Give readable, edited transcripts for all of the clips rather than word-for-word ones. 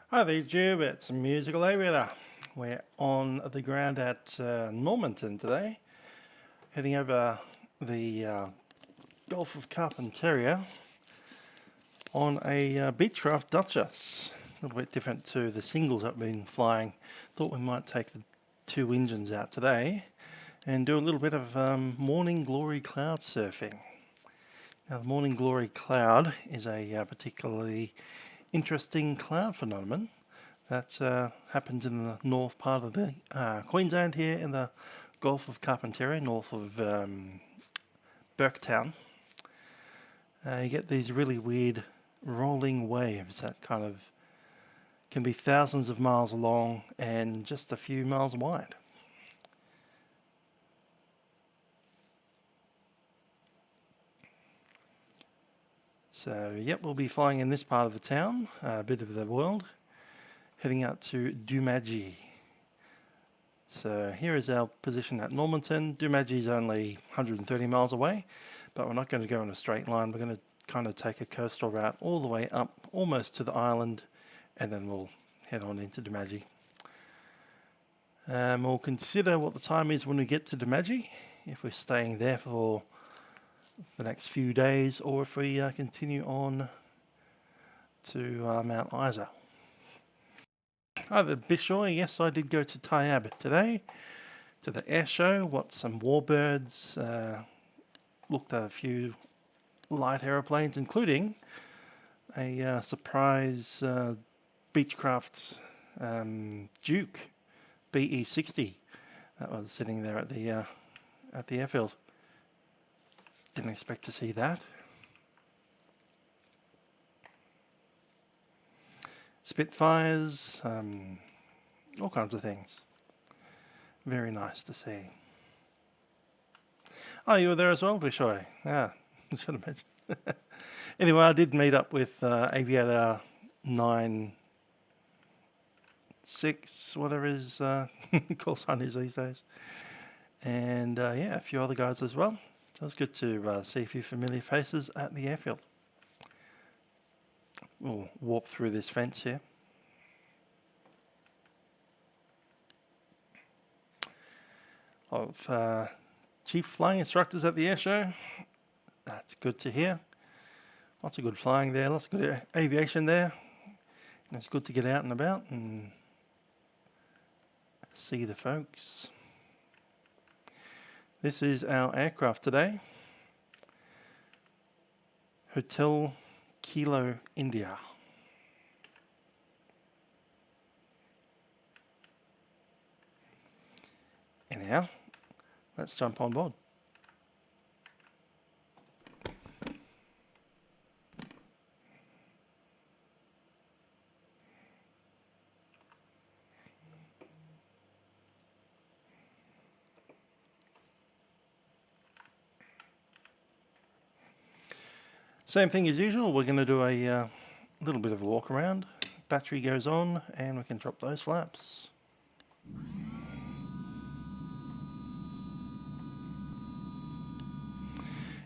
Hi there, YouTube. It's Musical Aviator. We're on the ground at Normanton today, heading over the Gulf of Carpentaria on a Beechcraft Duchess. A little bit different to the singles I've been flying. Thought we might take the two engines out today and do a little bit of morning glory cloud surfing. Now, the morning glory cloud is a particularly interesting cloud phenomenon that happens in the north part of the Queensland here in the Gulf of Carpentaria, north of Burketown. You get these really weird rolling waves that kind of can be thousands of miles long and just a few miles wide. So, yep, we'll be flying in this part of the town, a bit of the world, heading out to Doomagee. So here is our position at Normanton. Doomagee is only 130 miles away, but we're not going to go in a straight line. We're going to kind of take a coastal route all the way up, almost to the island, and then we'll head on into Doomagee. We'll consider what the time is when we get to Doomagee, if we're staying there for the next few days, or if we continue on to Mount Isa. Hi there, Bishoy. Yes, I did go to Tayab today, to the air show, watched some warbirds, looked at a few light aeroplanes, including a surprise Beechcraft Duke BE-60 that was sitting there at the airfield. Didn't expect to see that. Spitfires, all kinds of things. Very nice to see. Oh, you were there as well, Bishoy? Yeah, I should have mentioned. Anyway, I did meet up with Aviator 96, whatever his call sign is these days. And yeah, a few other guys as well. So it was good to see a few familiar faces at the airfield. We'll warp through this fence here. Of chief flying instructors at the air show. That's good to hear. Lots of good flying there, lots of good aviation there. And it's good to get out and about and see the folks. This is our aircraft today. Hotel Kilo India. Anyhow, let's jump on board. Same thing as usual, we're going to do a little bit of a walk around. Battery goes on and we can drop those flaps.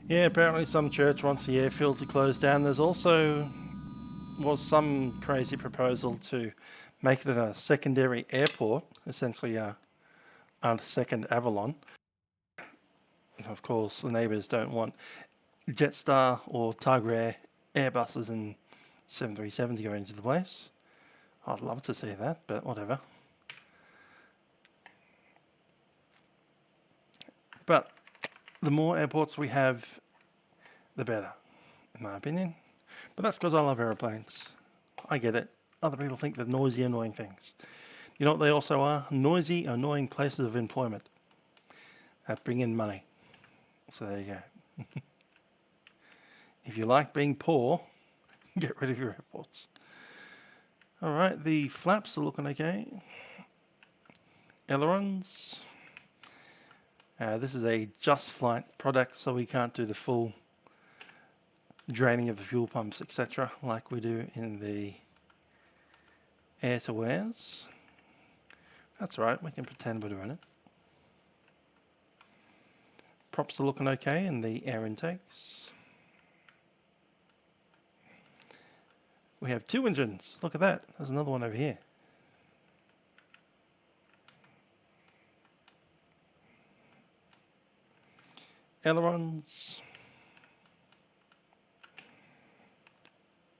Yeah, apparently some church wants the airfield to close down. There's also was some crazy proposal to make it a secondary airport, essentially a second Avalon. And of course, the neighbours don't want Jetstar or Tiger Air Airbuses and 737s going into the place. I'd love to see that, but whatever. But the more airports we have, the better, in my opinion. But that's because I love aeroplanes. I get it. Other people think they're noisy, annoying things. You know what they also are? Noisy, annoying places of employment that bring in money. So there you go. If you like being poor, get rid of your airports. Alright, the flaps are looking okay. Ailerons. This is a JustFlight product, so we can't do the full draining of the fuel pumps, etc., like we do in the air-to-airs. That's right, we can pretend we're doing it. Props are looking okay in the air intakes. We have 2 engines. Look at that. There's another one over here. Ailerons.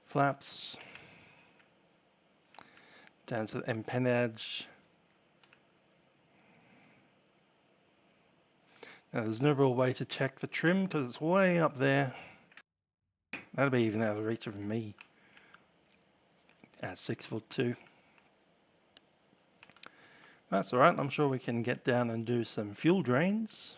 Flaps. Down to the empennage. Now there's no real way to check the trim because it's way up there. That'll be even out of reach of me at 6'2". That's alright, I'm sure we can get down and do some fuel drains.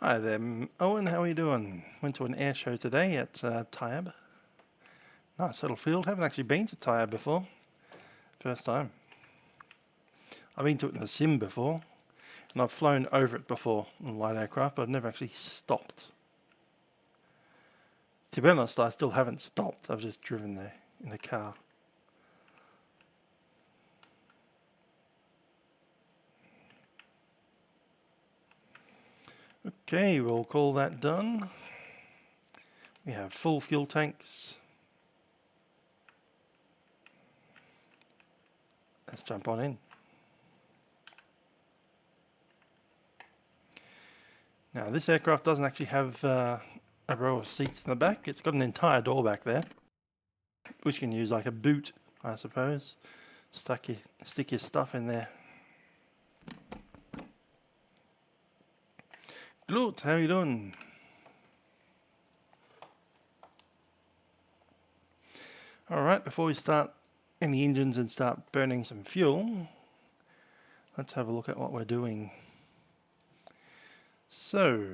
Hi there, Owen, how are you doing? Went to an air show today at Tyab. Nice little field, haven't actually been to Tyab before. First time. I've been to it in a sim before, and I've flown over it before in light aircraft, but I've never actually stopped. To be honest, I still haven't stopped, I've just driven there in the car. Okay, we'll call that done. We have full fuel tanks. Let's jump on in. Now this aircraft doesn't actually have a row of seats in the back. It's got an entire door back there, which you can use like a boot, I suppose. Stick your stuff in there. Glut, how you doing? Alright, before we start in the engines and start burning some fuel, let's have a look at what we're doing. So,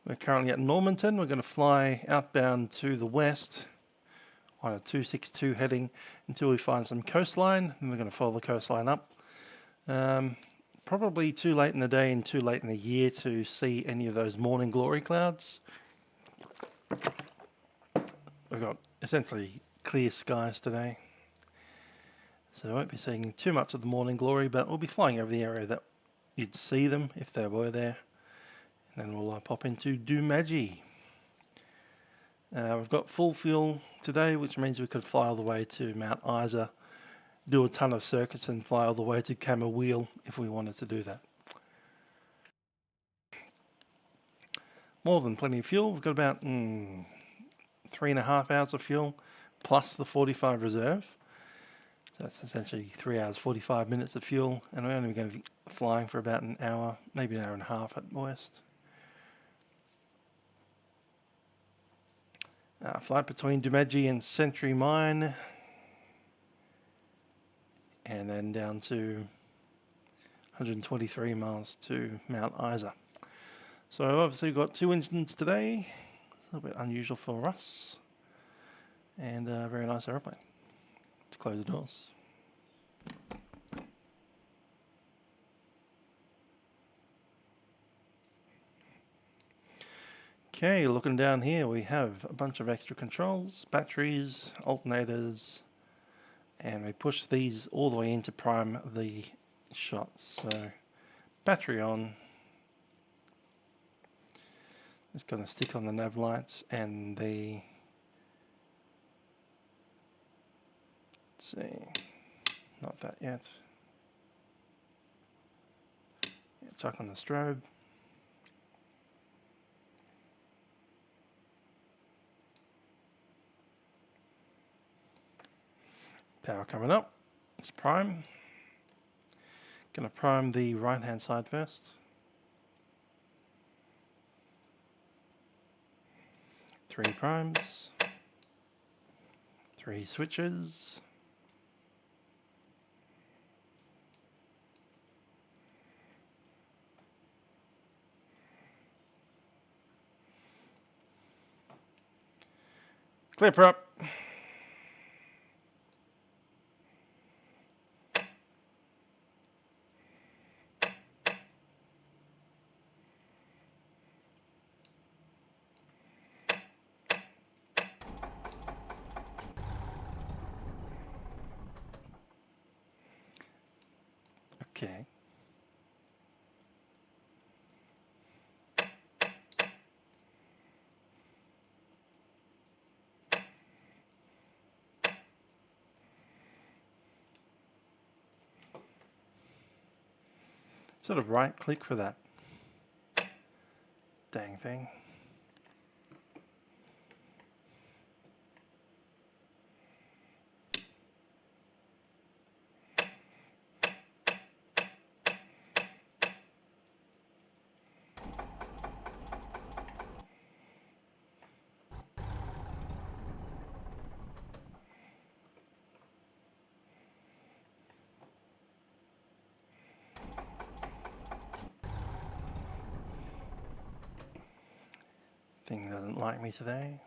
we're currently at Normanton. We're going to fly outbound to the west on a 262 heading until we find some coastline, and we're going to follow the coastline up. Probably too late in the day and too late in the year to see any of those morning glory clouds. We've got essentially clear skies today, so I won't be seeing too much of the morning glory, but we'll be flying over the area that you'd see them if they were there, and then we'll pop into Doomagee. We've got full fuel today, which means we could fly all the way to Mount Isa, do a ton of circuits and fly all the way to Camberwell if we wanted to do that. More than plenty of fuel. We've got about 3.5 hours of fuel plus the 45 reserve. So that's essentially 3 hours 45 minutes of fuel, and we're only going to be flying for about an hour, maybe an hour and a half at most. Flight between Doomagee and Century Mine, and then down to 123 miles to Mount Isa. So obviously we've got 2 engines today, a little bit unusual for us, and a very nice aeroplane. Let's close the doors. Okay, looking down here we have a bunch of extra controls, batteries, alternators, and we push these all the way in to prime the shots. So battery on. It's going to stick on the nav lights and the, let's see, not that yet. Yeah, chuck on the strobe. Power coming up. It's prime. Going to prime the right hand side first. Three primes. 3 switches. Clipper up. Okay. Sort of right click for that dang thing. Thing doesn't like me today.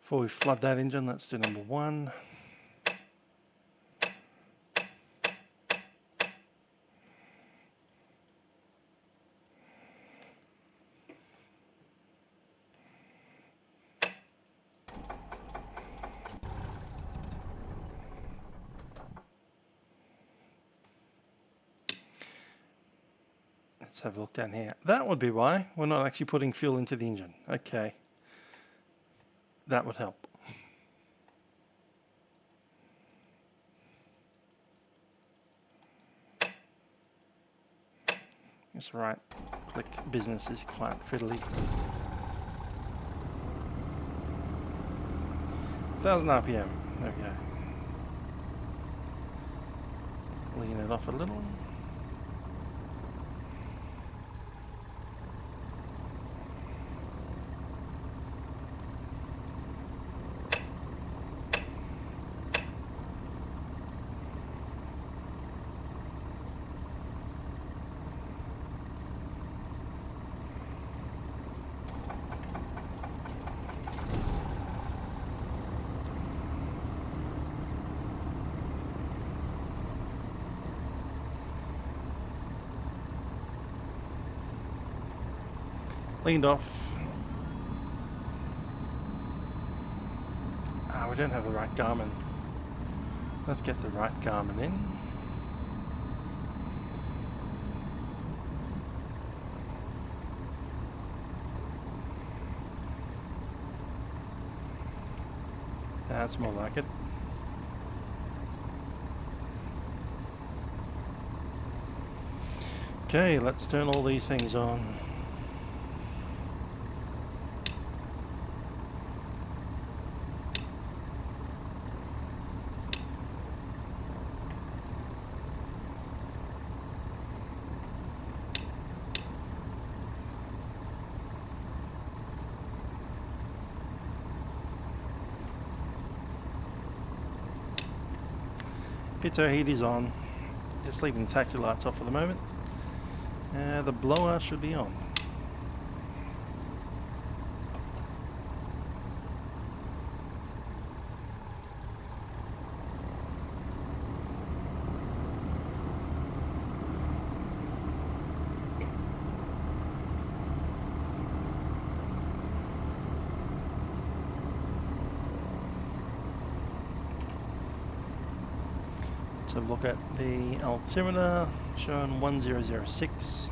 Before we flood that engine, let's do number 1. Let's have a look down here. That would be why we're not actually putting fuel into the engine. Okay. That would help. That's right. Click business is quite fiddly. 1000 RPM. There we go. Lean it off a little. Leaned off. We don't have the right Garmin. Let's get the right Garmin in. That's more like it. Okay, let's turn all these things on. Pitot heat is on. Just leaving the taxi lights off for the moment. The blower should be on. So look at the altimeter showing 1006.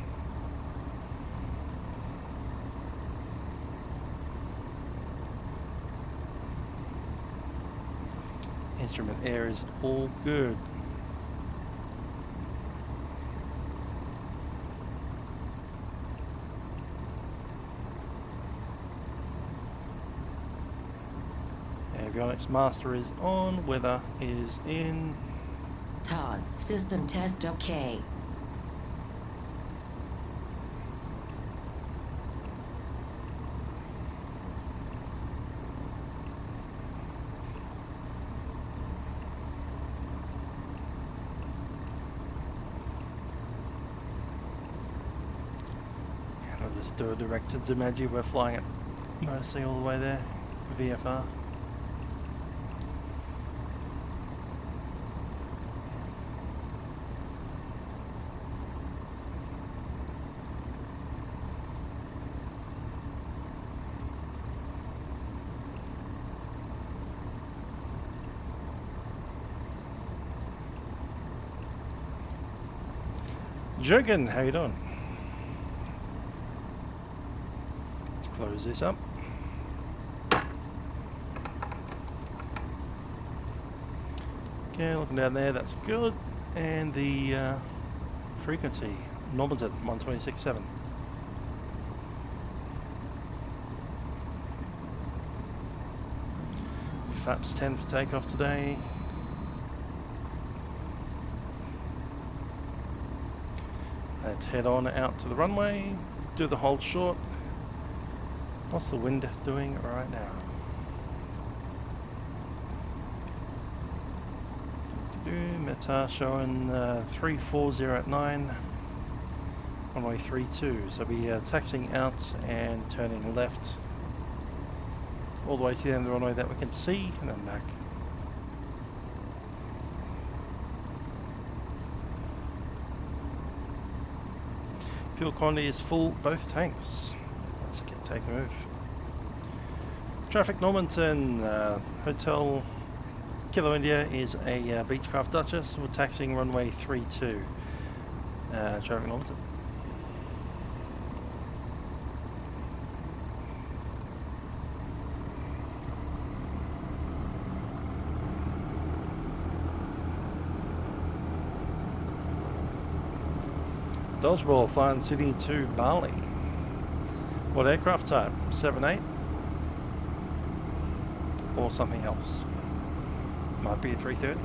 Instrument air is all good. Avionics master is on, weather is in. TOS system test okay. And I'll just do a direct to Doomagee. We're flying it mostly all the way there, VFR. Jurgen, how you doing? Let's close this up. Okay, looking down there, that's good. And the frequency, Normanton 126.7. Flaps 10 for takeoff today. Let's head on out to the runway, do the hold short. What's the wind doing right now? METAR showing 340 at 9, runway 32. So we'll be taxiing out and turning left all the way to the end of the runway that we can see, and then back. Fuel quantity is full, both tanks. Let's take a move. Traffic Normanton, Hotel Kilo India is a Beechcraft Duchess. We're taxiing runway 32. Traffic Normanton. Dodgeball flying Sydney to Bali. What aircraft type? 7-8? Or something else? Might be a 330.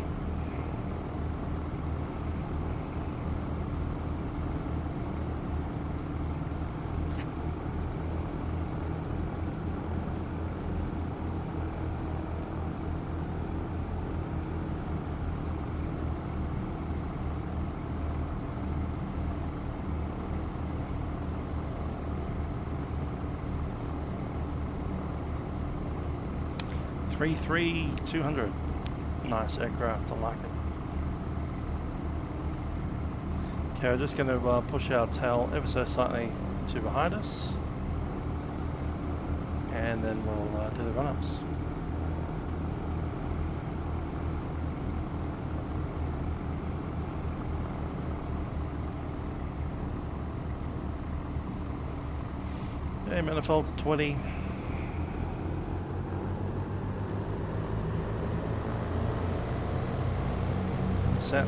$33200. Nice aircraft, I like it. Okay, we're just going to push our tail ever so slightly to behind us, and then we'll do the run-ups. Okay, manifold to 20. Set.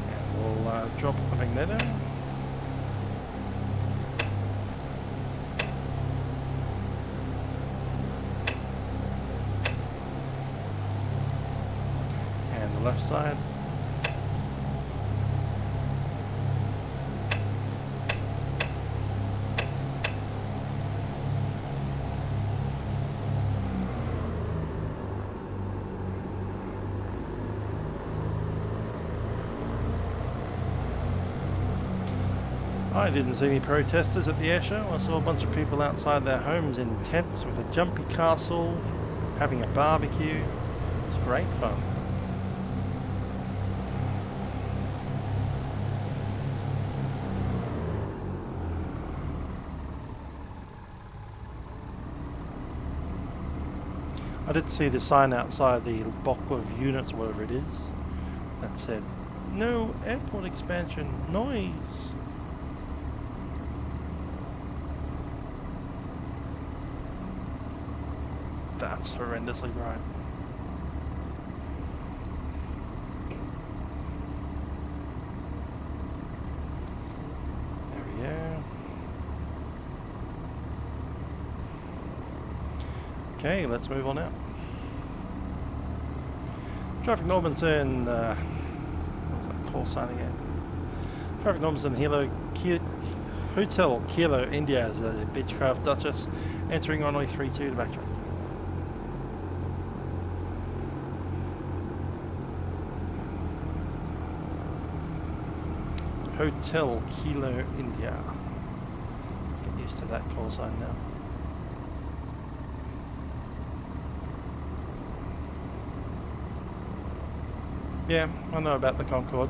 And we'll drop a magneto. And the left side. I didn't see any protesters at the air show. I saw a bunch of people outside their homes in tents with a jumpy castle, having a barbecue. It's great fun. I did see the sign outside the block of units, whatever it is, that said, "No airport expansion, noise." That's horrendously bright. There we go. Okay, let's move on out. Traffic Normanton, what was that call sign again? Traffic Normanton, Hotel Kilo India is a Beechcraft Duchess, entering runway 32 to backtrack. Hotel Kilo India. Get used to that call sign now. Yeah, I know about the Concorde.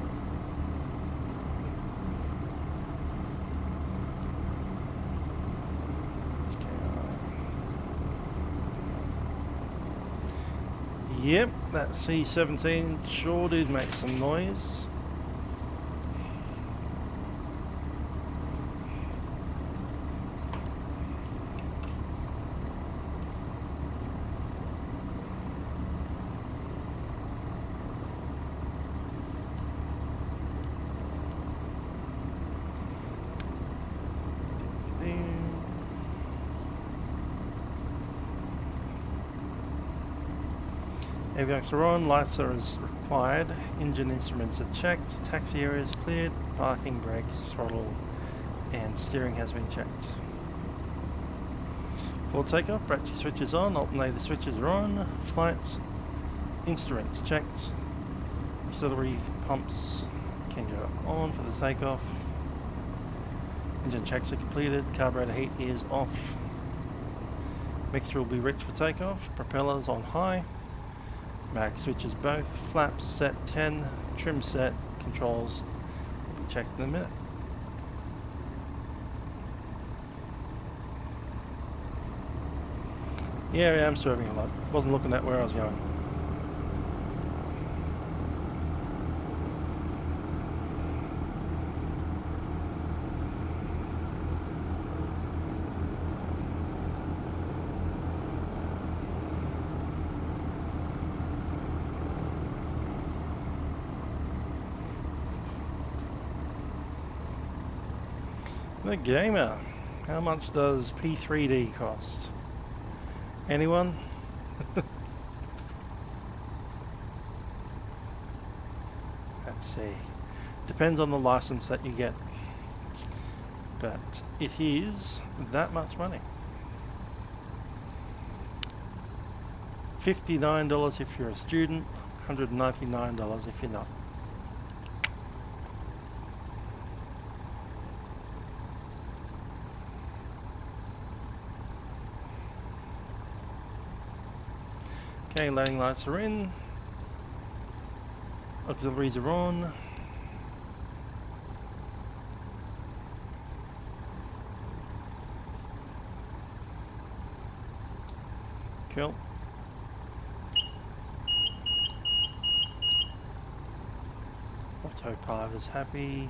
Yep, that C-17 sure did make some noise. Avionics are on, lights are as required, engine instruments are checked, taxi area is cleared, parking, brakes, throttle and steering has been checked. For takeoff, brake switches on, alternator switches are on, flights, instruments checked, auxiliary pumps can go on for the takeoff, engine checks are completed, carburetor heat is off, mixture will be rich for takeoff, propellers on high, mag switches both, flaps set 10, trim set, controls will be checked in a minute. Yeah, I'm serving a lot. Wasn't looking at where I was going. The gamer. How much does P3D cost? Anyone? Let's see. Depends on the license that you get. But it is that much money. $59 if you're a student, $199 if you're not. Okay, landing lights are in, auxiliaries are on, cool. Autopilot is happy.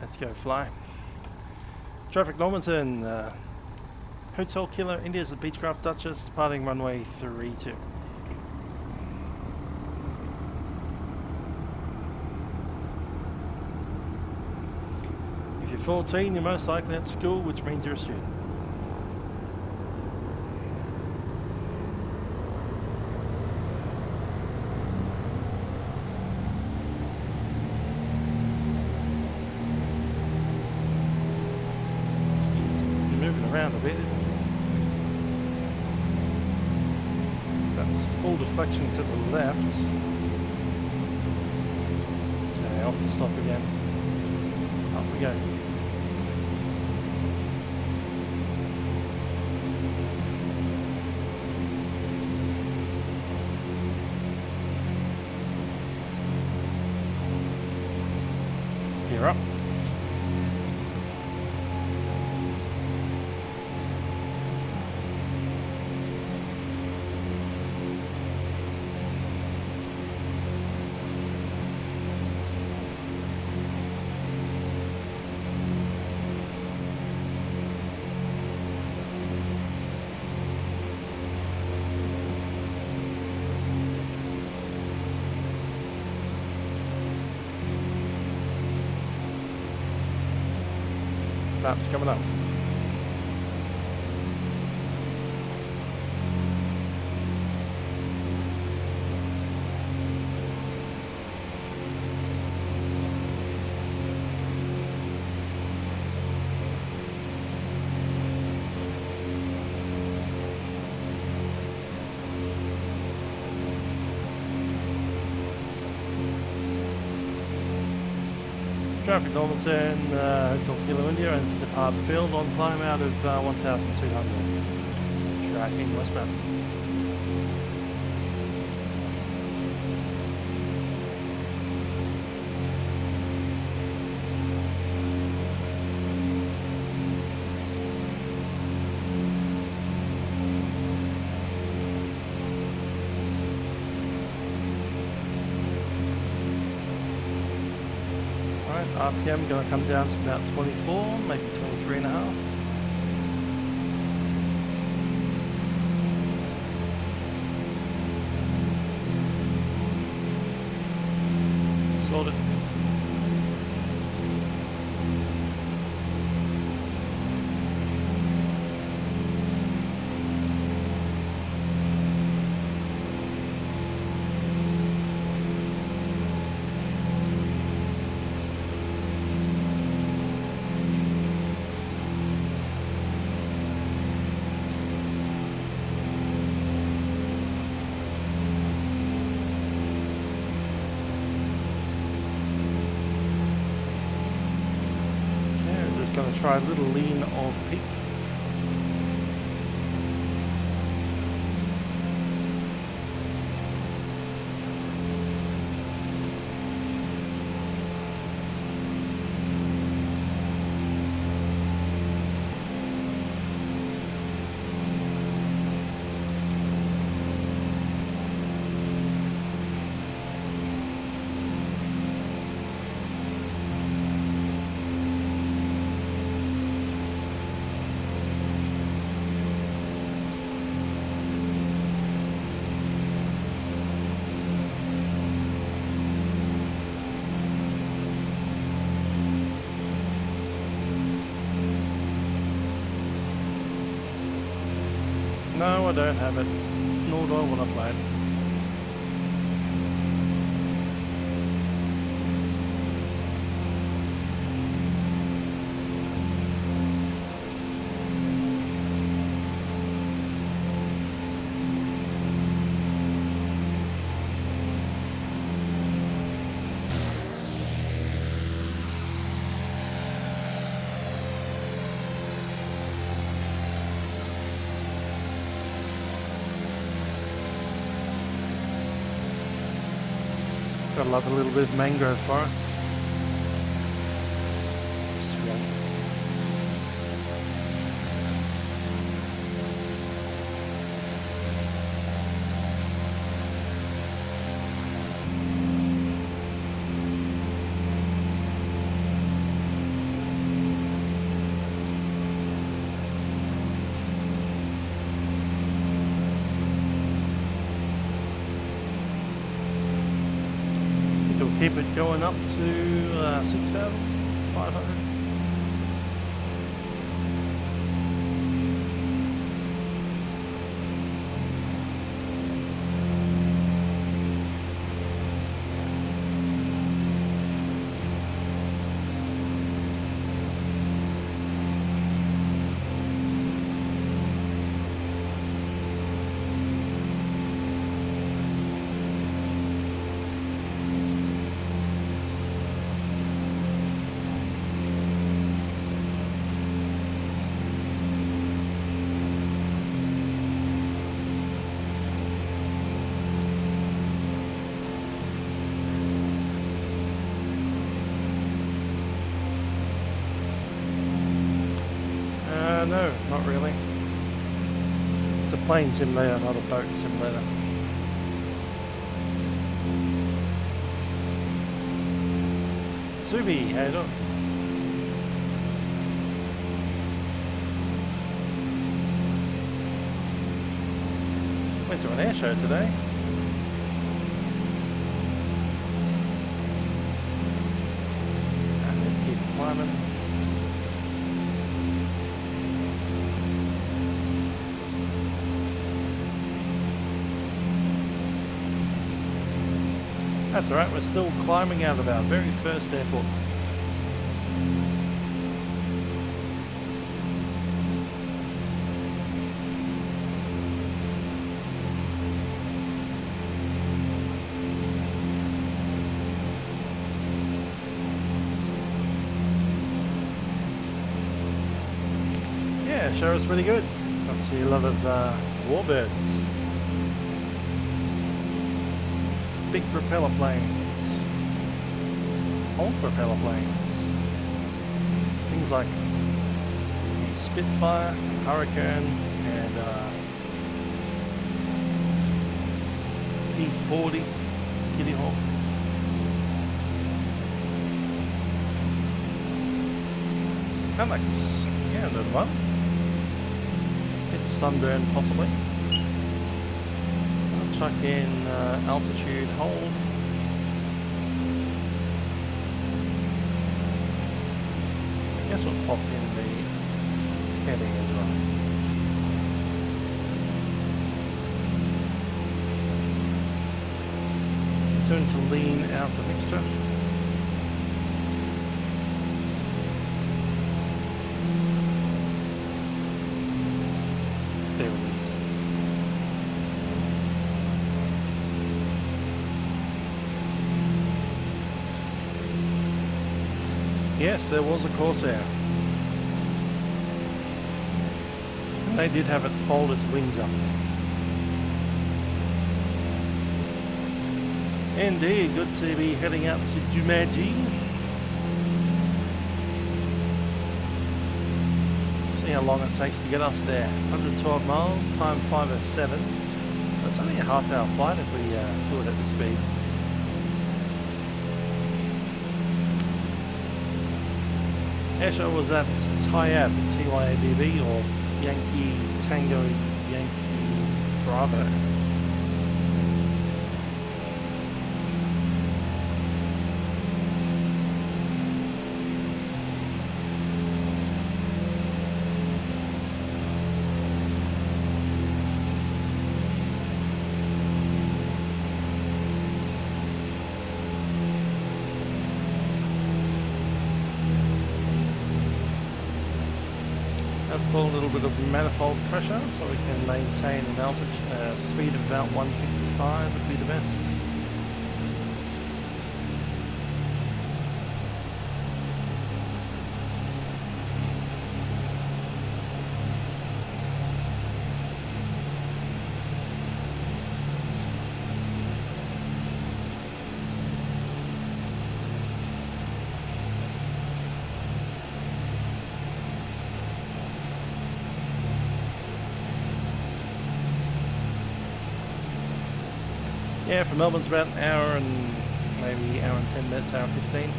Let's go fly. Traffic Normanton. Hotel Killer, India's the Beechcraft Duchess, departing runway 32. If you're 14, you're most likely at school, which means you're a student. He's moving around a bit. Full deflection to the left. Okay, off the stop again. Up we go. Gear up. That's coming up. Traffic Normanton, Hotel Kilo India, and depart the field on climb out of 1200. Tracking westbound. RPM going to come down to about 24, maybe 23 and a half. Sorted. try a little lean of peak. No, I don't have it, nor do I want to play it. Gotta love a little bit of mangrove forest. Swamp. Keep it going up to 6,500. No, not really. It's a plane simulator, not a boat simulator. Zuby, how you doing? Went to an air show today. And then keep climbing. That's alright, we're still climbing out of our very first airport. Yeah, sure was pretty good. I see a lot of warbirds. Big propeller planes, old propeller planes, things like the Spitfire, Hurricane, and P3D Kitty Hawk. Kind of like, yeah, another one. It's sunburn possibly. Chuck in altitude hold. I guess we'll pop in the heading as well. Turn to lean out the mixture. There it is. Yes, there was a Corsair. They did have it fold its wings up. Indeed, good to be heading out to Doomagee. See how long it takes to get us there. 112 miles, time 5:07. So it's only a half-hour flight if we do it at this speed. Airshow was at TYAB, T-Y-A-B-B, or Yankee Tango Yankee Bravo. A little bit of manifold pressure so we can maintain an altitude speed of about 155 would be the best. Yeah, from Melbourne's about an hour and maybe hour and 10 minutes, hour and 15.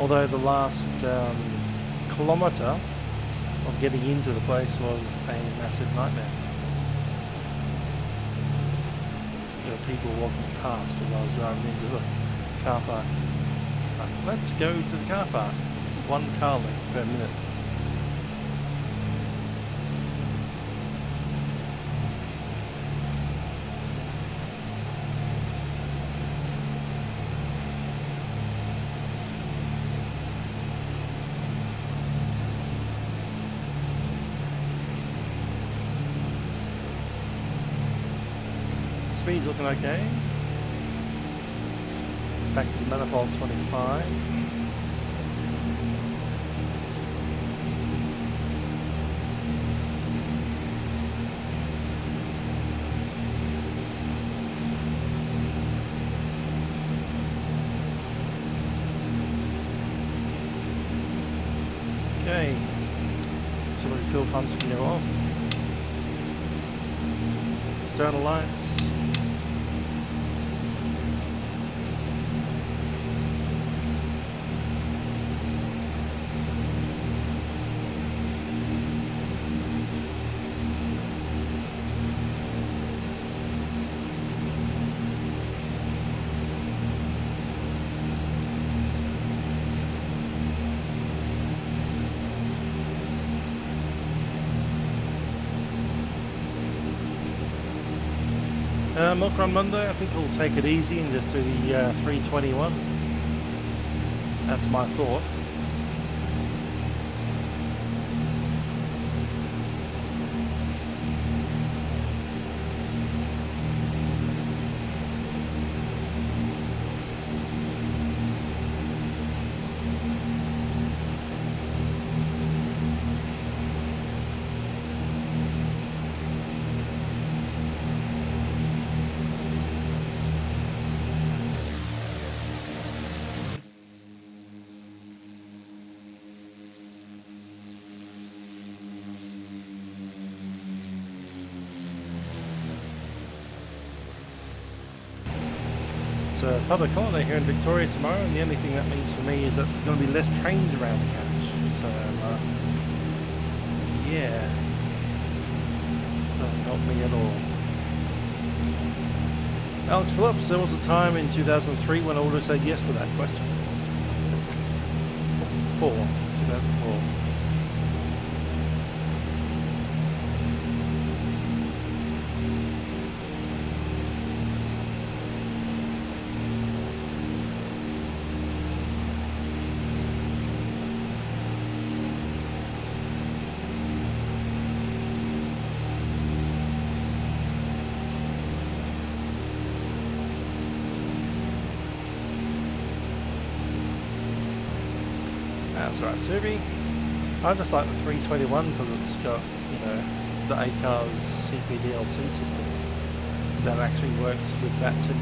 Although the last kilometre of getting into the place was a massive nightmare. There were people walking past as I was driving into the car park. So let's go to the car park. 1 car length per minute. Speed's looking okay. Back to the manifold 25. Okay. Auxiliary fuel pumps can go off. External lights. Milk Run Monday, I think we'll take it easy and just do the 321. That's my thought. A public holiday here in Victoria tomorrow, and the only thing that means for me is that there's going to be less trains around the catch. So, yeah, doesn't help me at all. Alex Phillips, there was a time in 2003 when I would have said yes to that question. 2004. That's right, Subi. I just like the 321 because it's got, you know, the ACARS CPDLC system that actually works with vatsim.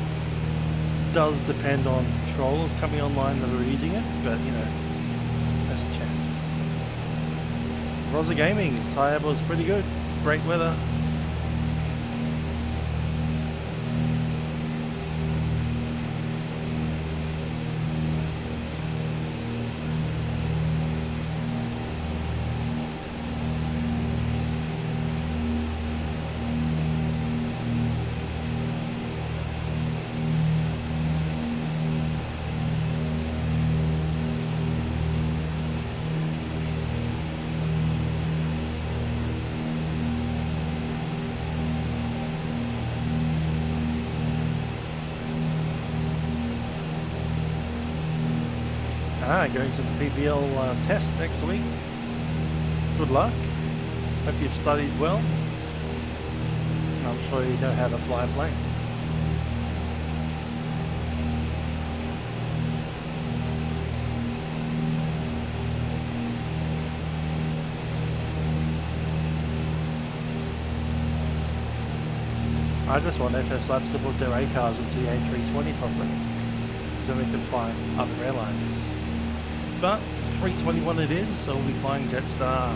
Does depend on controllers coming online that are using it, but you know, there's a chance. Rosa Gaming, Taiaba was pretty good, great weather. Going to the PBL test next week. Good luck. Hope you've studied well. I'm sure you know how to fly a plane. I just want FS Labs to put their ACARS into the A320 properly, so we can fly other airlines. But 321 it is, so we'll be flying Jetstar.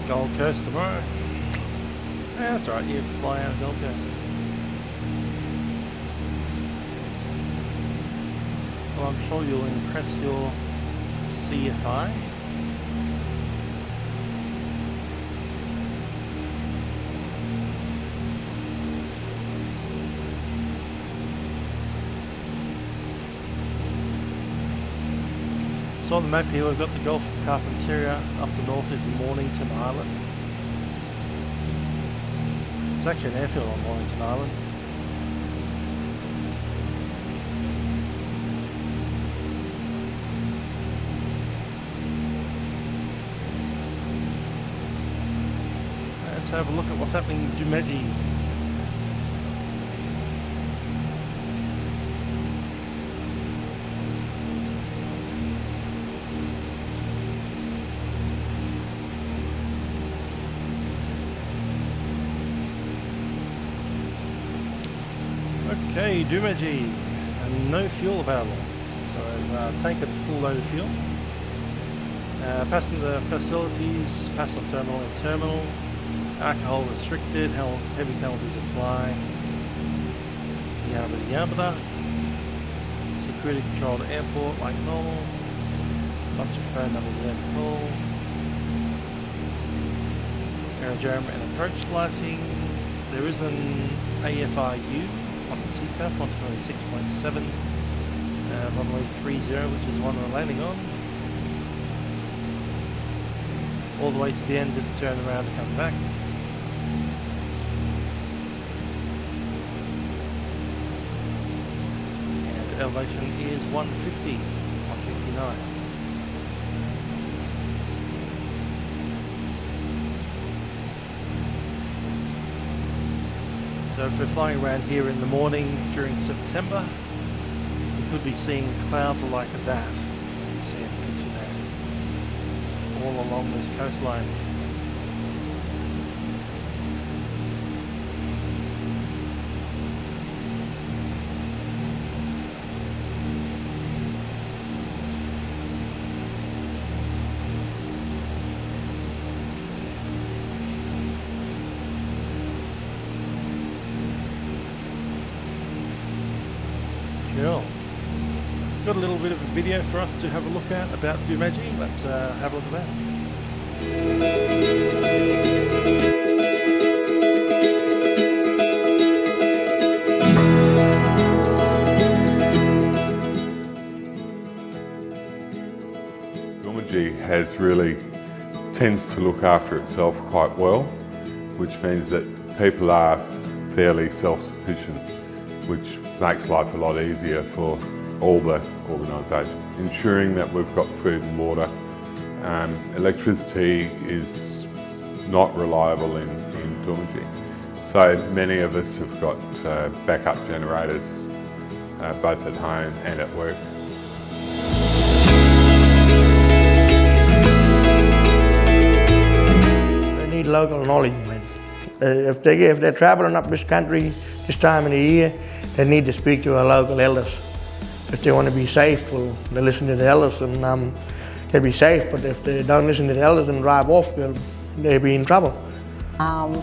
Gold Coast tomorrow. Yeah, that's alright, you fly out of Gold Coast. Well, I'm sure you'll impress your CFI. So on the map here we've got the Gulf of Carpentaria, up the north is Mornington Island. There's actually an airfield on Mornington Island. Let's have a look at what's happening in Doomagee. Okay, Doomagee, and no fuel available, so tanker full load of fuel. Passenger facilities, passenger terminal and terminal, alcohol restricted, heavy penalties apply, yabba yabba. Security controlled airport like normal, bunch of phone numbers there to call. Aerodrome and approach lighting. There is an AFRU on the CTAF, 126.7, runway 30, which is the one we're landing on. All the way to the end to turn around and come back. And elevation is 150, 159. So if we're flying around here in the morning during September, we could be seeing clouds like that. See a picture there, all along this coastline. Cool. Got a little bit of a video for us to have a look at about Doomagee. Let's have a look at that. Doomagee tends to look after itself quite well, which means that people are fairly self-sufficient, which makes life a lot easier for all the organisation. Ensuring that we've got food and water. Electricity is not reliable in Doomagee. So many of us have got backup generators, both at home and at work. They need local knowledge, man. If they're travelling up this country this time of the year, they need to speak to our local elders. If they want to be safe, well, they listen to the elders and they'll be safe. But if they don't listen to the elders and drive off, well, they'll be in trouble.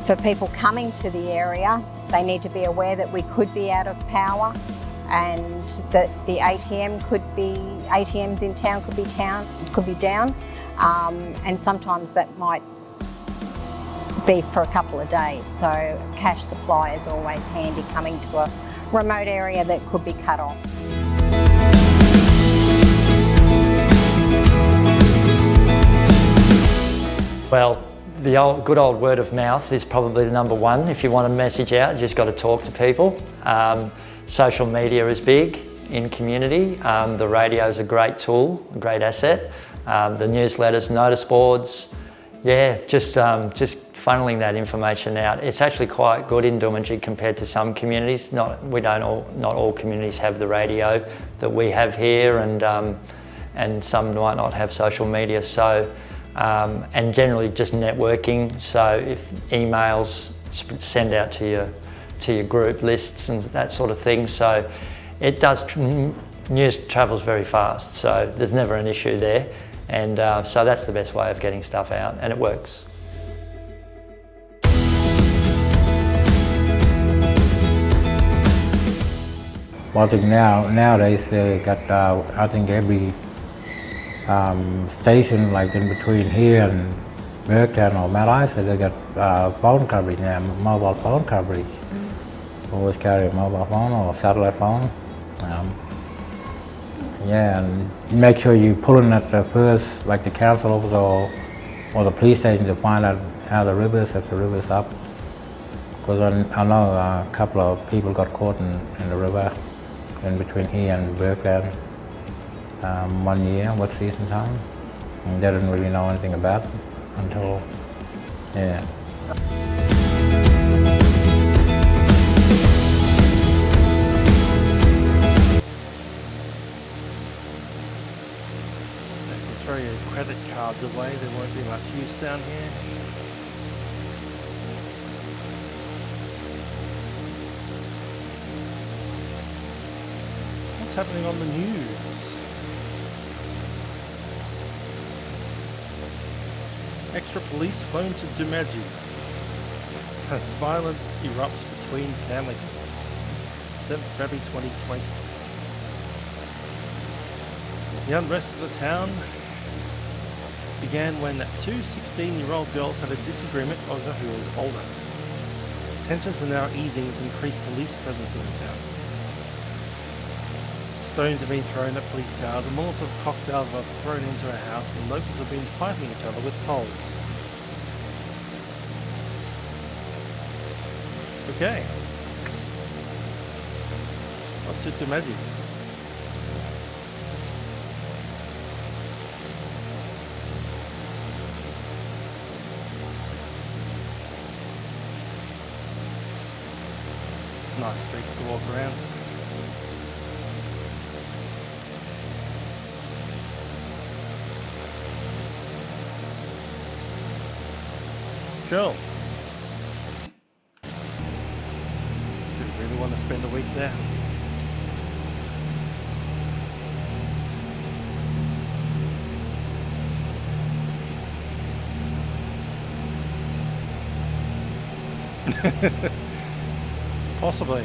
For people coming to the area, they need to be aware that we could be out of power and that the ATMs in town could be down, and sometimes that might be for a couple of days. So cash supply is always handy coming to a remote area that could be cut off. Well, the good old word of mouth is probably the number one. If you want a message out, you just got to talk to people. Social media is big in community. The radio is a great tool, a great asset. The newsletters, notice boards, yeah, just funneling that information out. It's actually quite good in Doomagee compared to some communities. Not all communities have the radio that we have here, and some might not have social media. So, and generally just networking. So if emails, send out to your group lists and that sort of thing. So it does. News travels very fast, so there's never an issue there. And so that's the best way of getting stuff out, and it works. Well, I think nowadays they got, I think every station, like in between here and Merton or Malai, so they got phone coverage now, mobile phone coverage. Always carry a mobile phone or satellite phone. Yeah, and make sure you pull in at the first, like the council office or the police station, to find out how the river is, if the river is up. Because I know a couple of people got caught in the river in between here and Berkland 1 year, what season time. And they didn't really know anything about it until, yeah. Throw your credit cards away, there won't be much use down here. What's happening on the news? Extra police phone to Dumadgee as violence erupts between family. 7th February 2020. The unrest of the town began when two 16-year-old girls had a disagreement over who was older. Tensions are now easing with increased police presence in the town. Stones have been thrown at police cars, and Molotov cocktails are thrown into a house, and locals have been fighting each other with poles. Okay. What's it to imagine? nice streets to walk around. Cool. Do you really want to spend a week there? Possibly.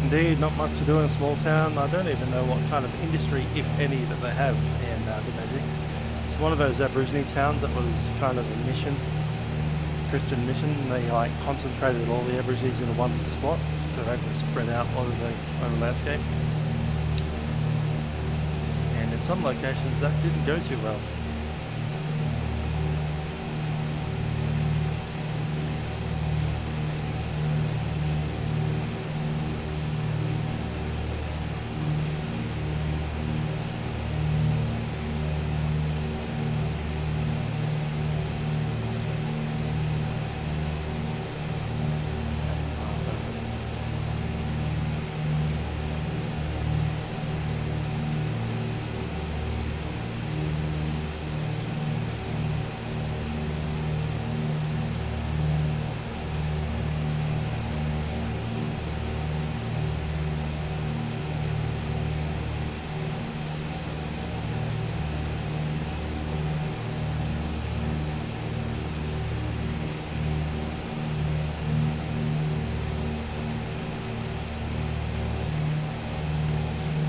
Indeed, not much to do in a small town. I don't even know what kind of industry, if any, that they have in Doomagee. It's one of those Aborigine towns that was kind of a mission, Christian mission. They like concentrated all the Aborigines in one spot, so they had to spread out over the landscape. And in some locations that didn't go too well.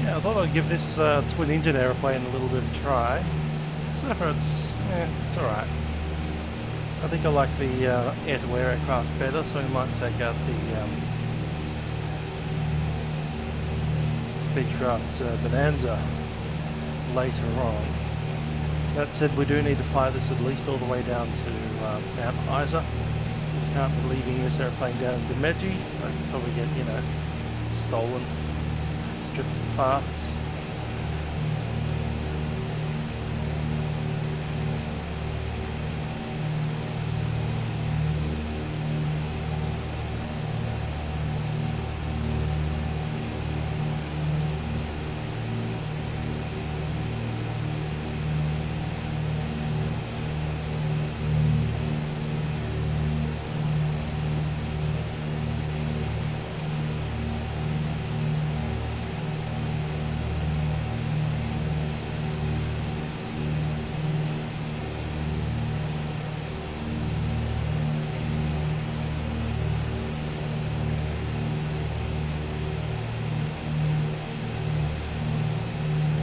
I thought I'd give this twin engine aeroplane a little bit of a try. So far it's alright. I think I like the air-to-air aircraft better, so we might take out the Beechcraft Bonanza later on. That said, we do need to fly this at least all the way down to Mount Isa. We can't be leaving this airplane down in Doomadgee. I could probably get, you know, stolen, stripped of parts.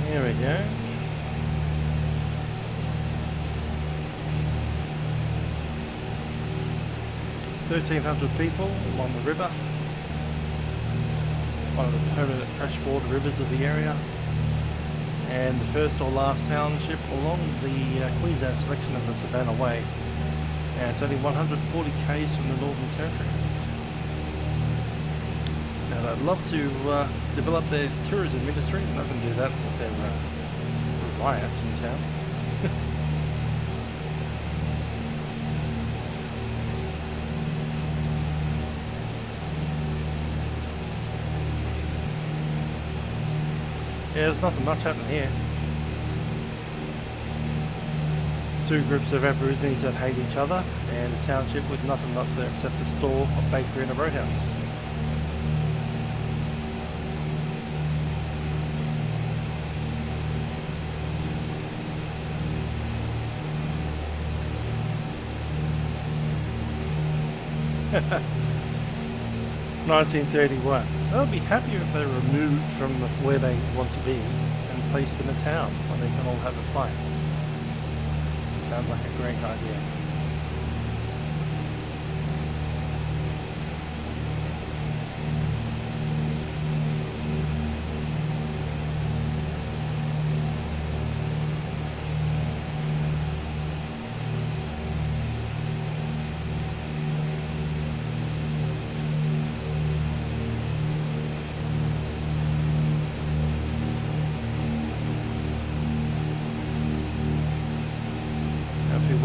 There we go. $1,300 people along the river. One of the permanent freshwater rivers of the area. And the first or last township along the Queensland selection of the Savannah Way. And it's only 140 k's from the Northern Territory. And I'd love to develop their tourism industry, and I can do that with their riots in town. Yeah, there's nothing much happening here. Two groups of Aborigines that hate each other, and a township with nothing much there except a store, a bakery and a roadhouse. $1931. I'll be happier if they're removed from where they want to be and placed in a town where they can all have a fight. Sounds like a great idea.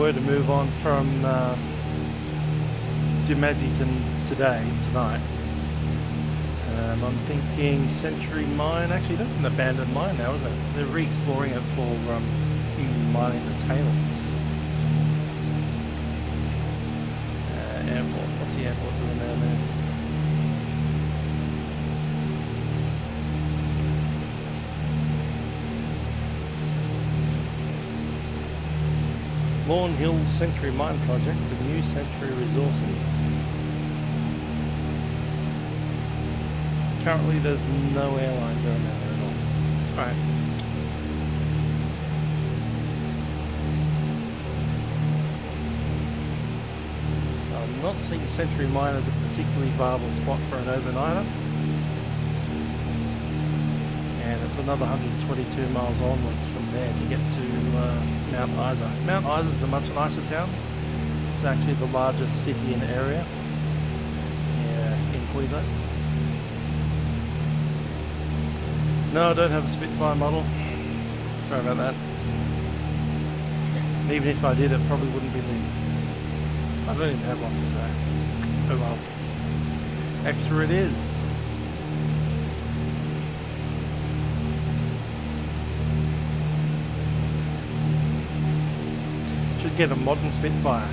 were to move on from Doomagee tonight, I'm thinking Century Mine. Actually, that's an abandoned mine now, isn't it? They're re-exploring it for mining the tailings. Airport. What's the airport doing down there? Lawn Hill Century Mine Project with New Century Resources. Currently there's no airline going down there at all. Alright. So I'm not seeing Century Mine as a particularly viable spot for an overnighter. And it's another 122 miles onwards from there to get to Mount Isa. Mount Isa is a much nicer town. It's actually the largest city in the area in Queensland. No, I don't have a Spitfire model. Sorry about that. And even if I did, it probably wouldn't be the... I don't even have one, so... Oh well. Extra it is. Should get a modern Spitfire.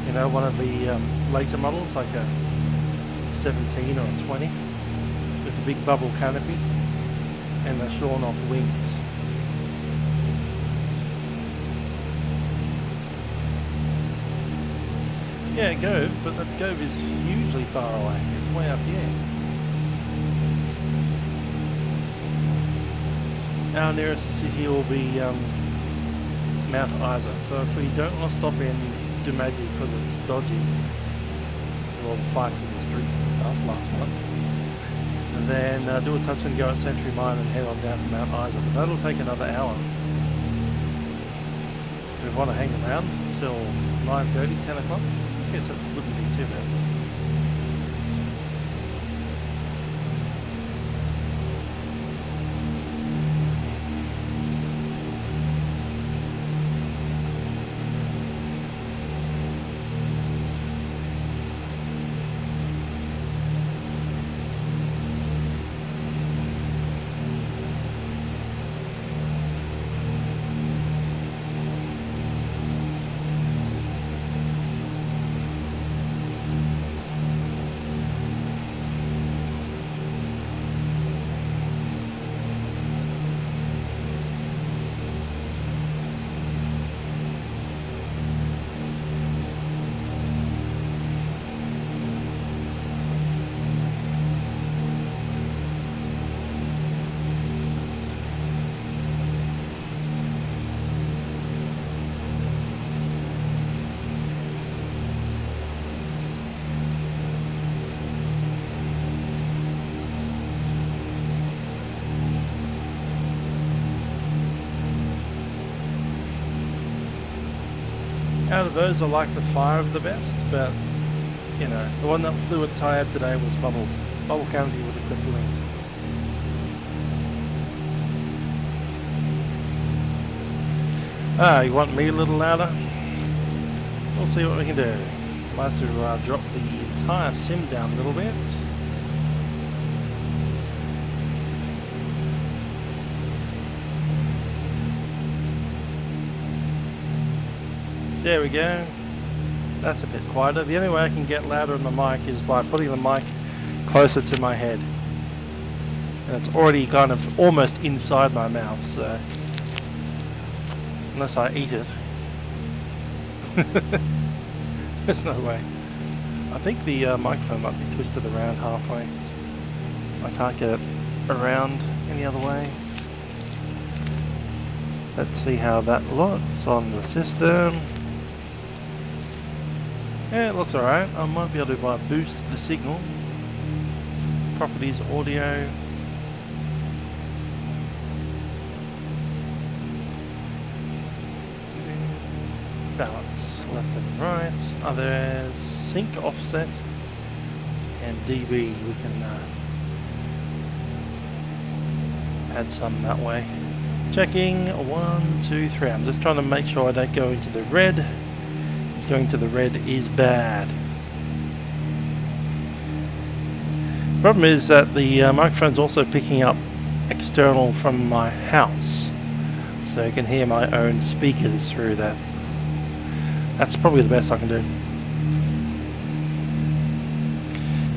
You know, one of the later models, like a 17 or a 20, with a big bubble canopy and the shorn off wings. Yeah, Gove, but that Gove is hugely far away. It's way up here. Our nearest city will be Mount Isa. So if we don't want to stop in Doomagee because it's dodgy, all the fights in the streets and stuff last month, and then do a touch and go at Century Mine and head on down to Mount Isa. But that'll take another hour. If we want to hang around till 9:30, 10 o'clock, I guess it wouldn't be too bad. Out of those, I like the Fire the best, but you know, the one that flew at Tired today was bubble canopy with the clipped wings. Ah, you want me a little louder? We'll see what we can do. Might have to drop the entire sim down a little bit. There we go. That's a bit quieter. The only way I can get louder on the mic is by putting the mic closer to my head. And it's already kind of almost inside my mouth, so unless I eat it. There's no way. I think the microphone might be twisted around halfway. I can't get it around any other way. Let's see how that looks on the system. Yeah, it looks alright. I might be able to boost the signal. Properties, audio. Balance, left and right. There's sync, offset, and dB. We can add some that way. Checking, 1, 2, 3. I'm just trying to make sure I don't go into the red. Going to the red is bad. Problem is that the microphone's also picking up external from my house, so you can hear my own speakers through that. That's probably the best I can do.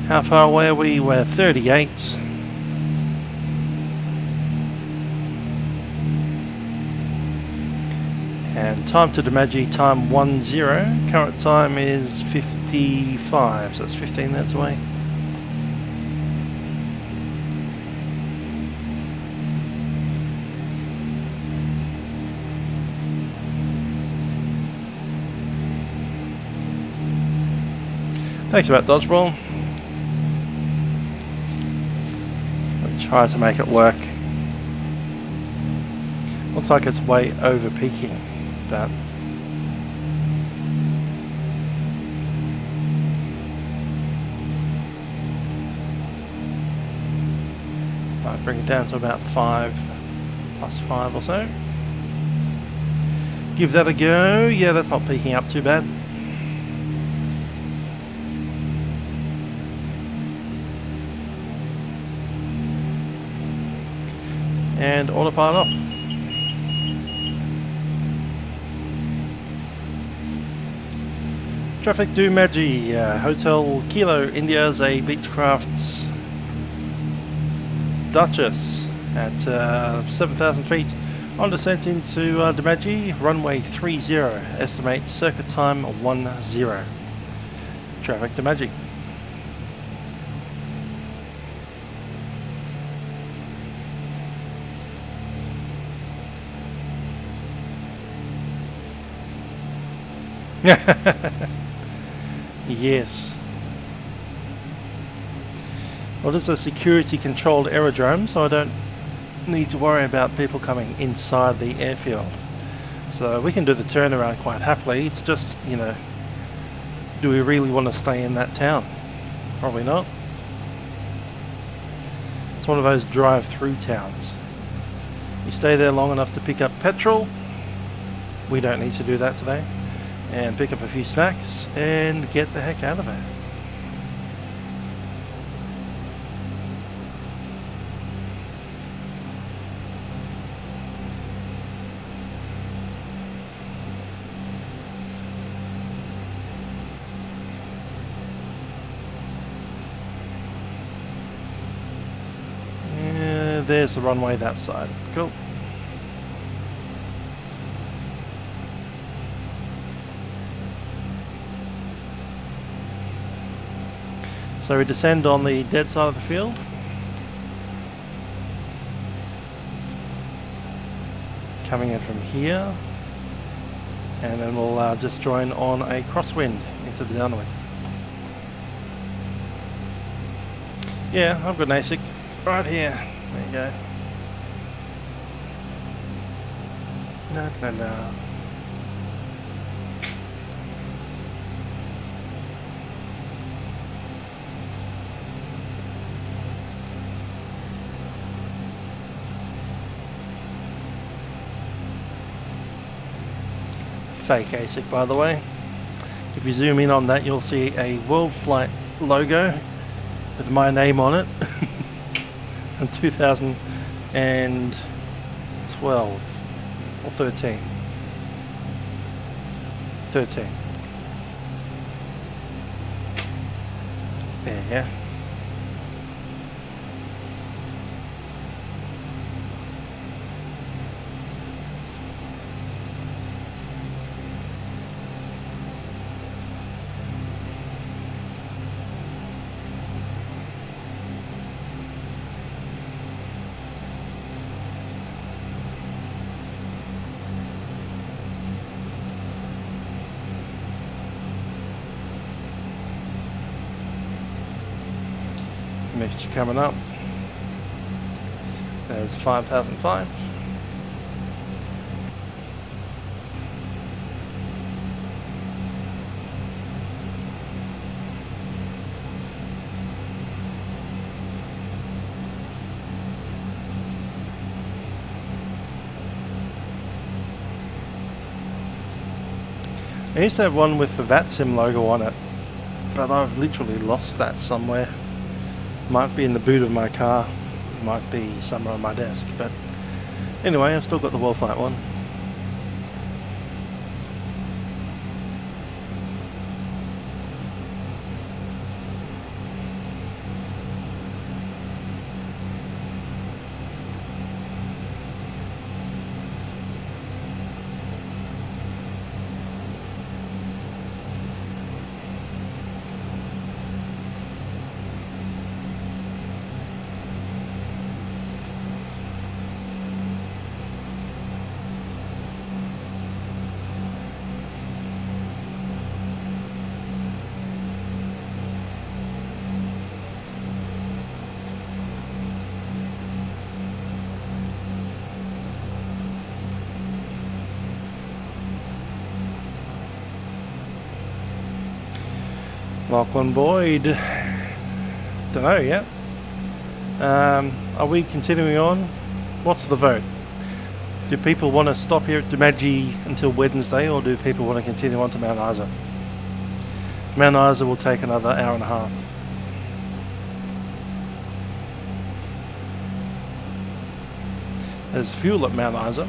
How far away are we? We're 38. And time to Doomagee, time 10. Current time is 55, so it's 15 minutes away. Thanks for that, Dodgeball. I'll try to make it work. Looks like it's way over peaking. That. Might bring it down to about 5 plus 5 or so. Give that a go. Yeah, that's not peaking up too bad. And autopilot off. Traffic Doomagee, Hotel Kilo India's a Beechcraft Duchess at 7,000 feet on descent into Doomagee, runway 30, estimate circuit time 10. Traffic Doomagee. Yes. Well, this is a security controlled aerodrome, so I don't need to worry about people coming inside the airfield. So we can do the turnaround quite happily. It's just, you know, do we really want to stay in that town? Probably not. It's one of those drive-through towns. You stay there long enough to pick up petrol. We don't need to do that today. And pick up a few snacks and get the heck out of it. Yeah, there's the runway that side. Cool. So we descend on the dead side of the field. Coming in from here. And then we'll just join on a crosswind into the downwind. Yeah, I've got an ASIC right here. There you go. No. Fake ASIC, by the way. If you zoom in on that, you'll see a WorldFlight logo with my name on it from 2012 or 13. 13. There, yeah. Mixture coming up. There's 5005. I used to have one with the vatsim logo on it, but I've literally lost that somewhere. Might be in the boot of my car, might be somewhere on my desk, but anyway, I've still got the WorldFlight one. Lachlan Boyd, don't know yet. Are we continuing on? What's the vote? Do people want to stop here at Doomagee until Wednesday, or do people want to continue on to Mount Isa? Mount Isa will take another hour and a half. There's fuel at Mount Isa.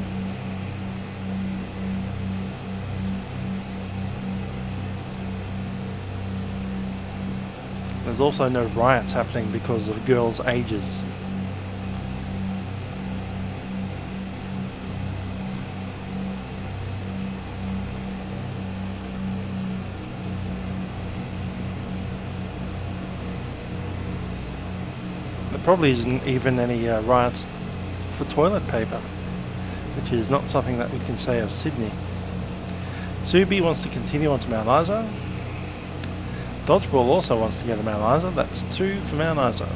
There's also no riots happening because of girls' ages. There probably isn't even any riots for toilet paper, which is not something that we can say of Sydney. Subi wants to continue on to Mount Isa. Dodgeball also wants to go to Mount Isa. That's 2 for Mount Isa.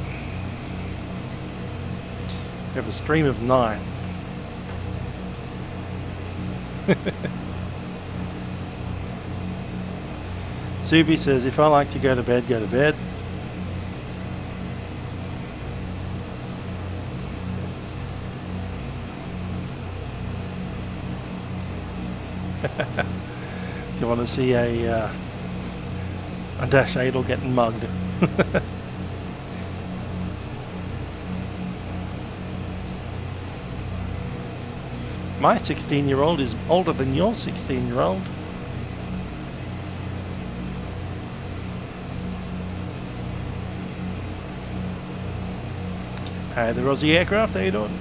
We have a stream of 9. Subi says, if I like to go to bed, go to bed. Do you want to see a Dash 8 getting mugged? My 16-year-old is older than your 16-year-old. Hey, the Aussie Aircraft, how you doing?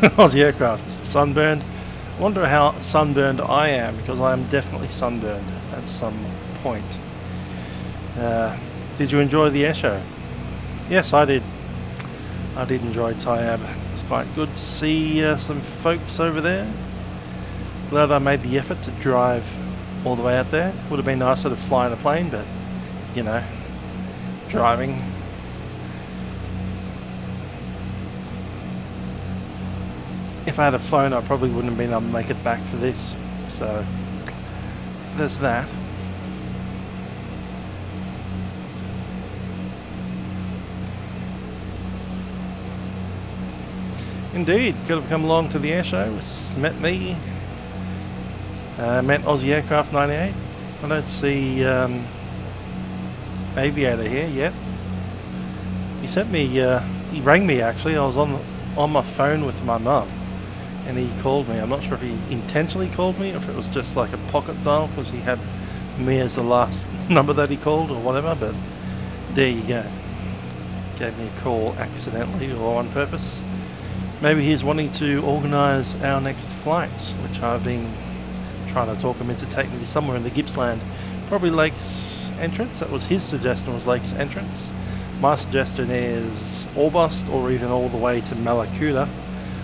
Aussie Aircraft, sunburned. Wonder how sunburned I am, because I am definitely sunburned at some point. Did you enjoy the air show? Yes, I did. I did enjoy Tyab. It's quite good to see some folks over there. Glad I made the effort to drive all the way out there. Would have been nicer to fly in a plane, but you know, driving. If I had a phone, I probably wouldn't have been able to make it back for this. So there's that. Indeed, could have come along to the air show. Met me. Met Aussie Aircraft 98. I don't see Aviator here yet. He sent me. He rang me actually. I was on my phone with my mum, and he called me. I'm not sure if he intentionally called me or if it was just like a pocket dial because he had me as the last number that he called or whatever, but there you go. Gave me a call accidentally or on purpose. Maybe he's wanting to organise our next flights, which I've been trying to talk him into taking me somewhere in the Gippsland. Probably Lakes Entrance. That was his suggestion, was Lakes Entrance. My suggestion is Orbost or even all the way to Malakuta.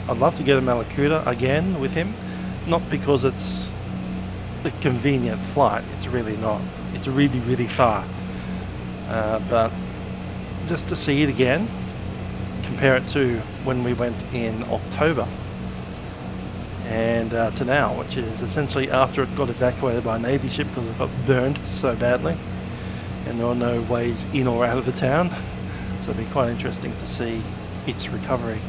I'd love to go to Malakuta again with him, not because it's a convenient flight, it's really not. It's really, really far. But just to see it again, compare it to when we went in October. and to now, which is essentially after it got evacuated by a Navy ship because it got burned so badly and there are no ways in or out of the town. So it'll be quite interesting to see its recovery.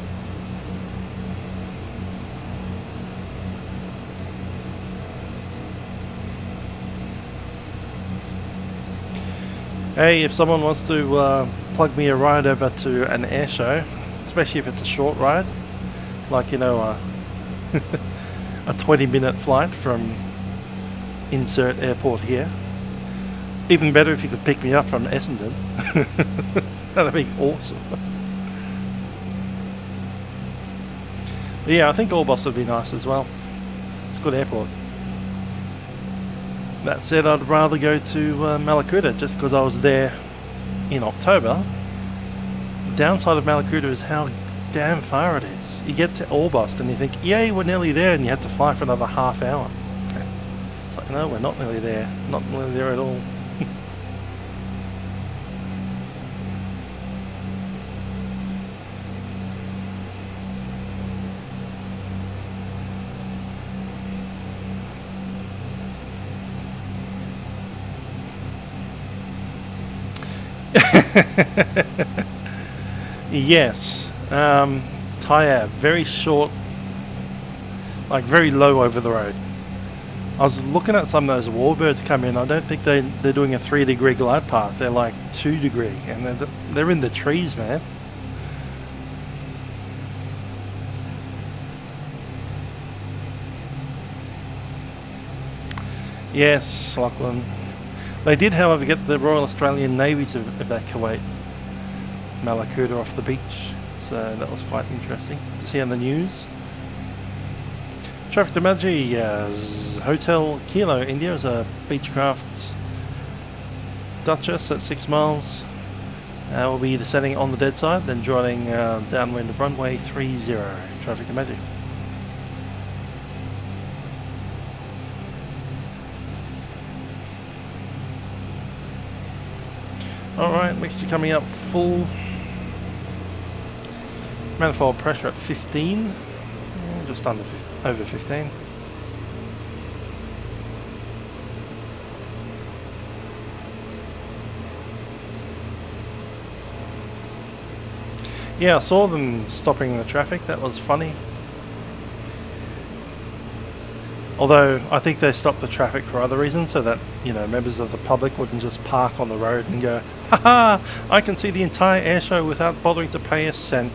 Hey, if someone wants to plug me a ride over to an air show, especially if it's a short ride, like, you know, a 20-minute flight from insert airport here. Even better if you could pick me up from Essendon. That'd be awesome. But yeah, I think Orbost would be nice as well. It's a good airport. That said, I'd rather go to Malakuta just because I was there in October. The downside of Malakuta is how damn far it is. You get to Orbost and you think, yay, we're nearly there, and you have to fly for another half hour. It's like, no, we're not nearly there. Not nearly there at all. Yes, Tyab, very short, like very low over the road. I was looking at some of those warbirds come in. I don't think they're doing a 3-degree glide path. They're like 2-degree, and they're in the trees, man. Yes, Lachlan. They did, however, get the Royal Australian Navy to evacuate Malakuta off the beach, so that was quite interesting to see on the news. Traffic Doomadgee, Hotel Kilo India is a Beechcraft Duchess at 6 miles. We'll be descending on the dead side, then joining downwind of runway 30. Traffic Doomadgee. Alright, mixture coming up full. Manifold pressure at 15, just under over 15. Yeah, I saw them stopping the traffic. That was funny. Although I think they stopped the traffic for other reasons, so that, you know, members of the public wouldn't just park on the road and go, haha, I can see the entire air show without bothering to pay a cent.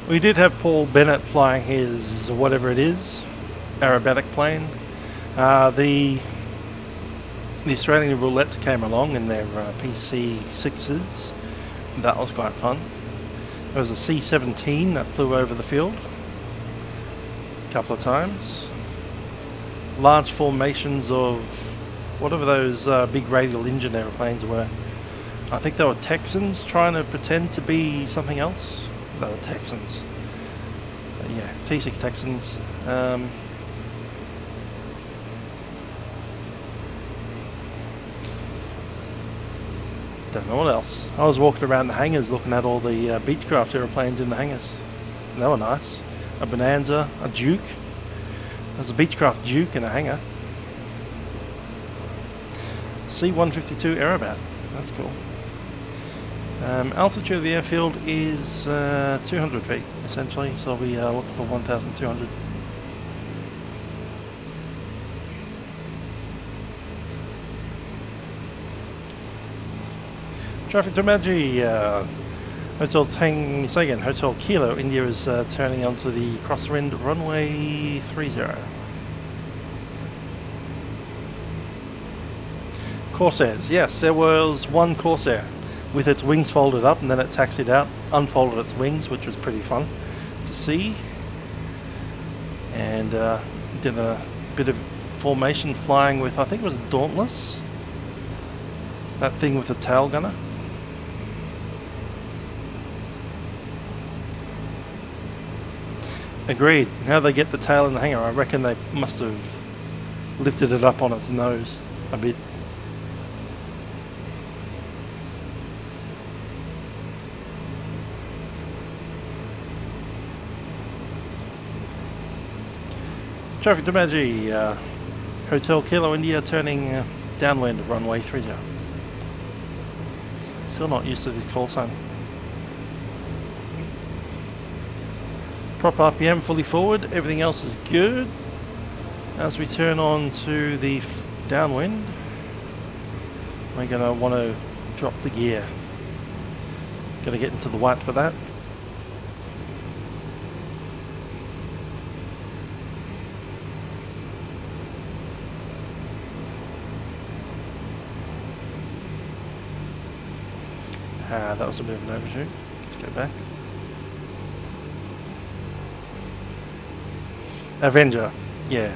We did have Paul Bennett flying his whatever it is, aerobatic plane. The Australian roulettes came along in their PC6s. That was quite fun. There was a C-17 that flew over the field a couple of times. Large formations of whatever those big radial engine aeroplanes were. I think they were Texans trying to pretend to be something else. They were Texans. But yeah, T6 Texans. Don't know what else. I was walking around the hangars looking at all the Beechcraft aeroplanes in the hangars. They were nice. A Bonanza, a Duke. There's a Beechcraft Duke in a hangar. C-152 Aerobat. That's cool. Altitude of the airfield is 200 feet, essentially, so I'll be looking for 1,200. Traffic Doomadgee, Hotel Tang, say again, Hotel Kilo India is turning onto the crosswind runway 30. Corsairs, yes, there was one Corsair with its wings folded up, and then it taxied out, unfolded its wings, which was pretty fun to see, and did a bit of formation flying with, I think it was Dauntless. That thing with the tail gunner. Agreed. How they get the tail in the hangar, I reckon they must have lifted it up on its nose a bit. Traffic Doomagee, Hotel Kilo India turning downwind of runway 30. Still not used to this call sign. Prop RPM fully forward, everything else is good. As we turn on to the downwind, we're going to want to drop the gear. Going to get into the white for that. That was a bit of an overshoot. Let's go back. Avenger, yeah.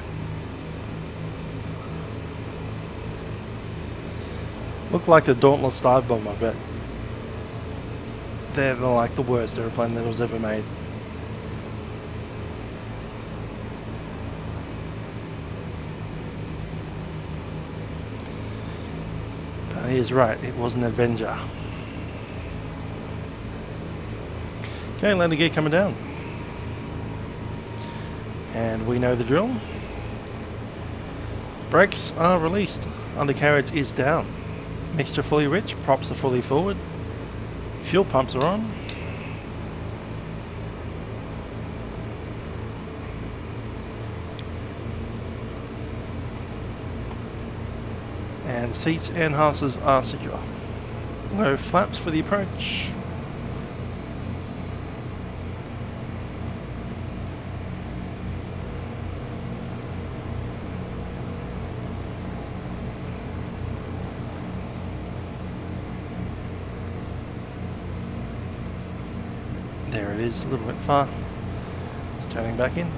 Looked like the Dauntless dive bomb, I bet. They're like the worst airplane that was ever made. But he is right, it was an Avenger. Okay, landing gear coming down. And we know the drill. Brakes are released. Undercarriage is down. Mixture fully rich. Props are fully forward. Fuel pumps are on. And seats and harnesses are secure. No flaps for the approach. There it is, a little bit far. It's turning back in.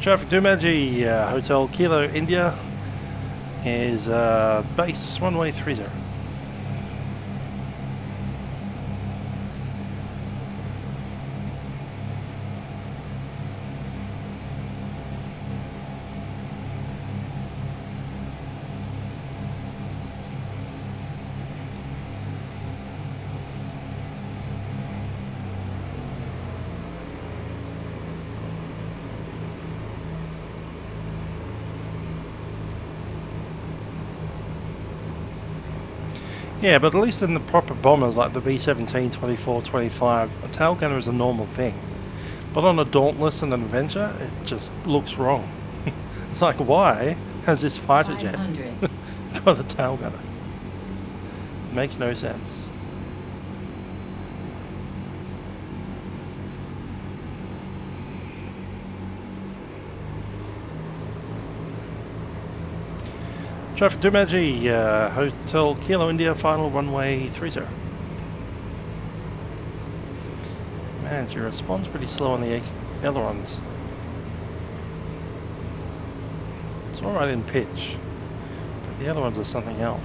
Traffic Doomadgee, Hotel Kilo India is base runway 30. Yeah, but at least in the proper bombers like the B-17, 24, 25, a tail gunner is a normal thing. But on a Dauntless and an Avenger, it just looks wrong. It's like, why has this fighter jet got a tail gunner? It makes no sense. Traffic Doomadgee, Hotel Kilo India, final runway 30. Man, your response pretty slow on the ailerons. It's alright in pitch, but the ailerons are something else.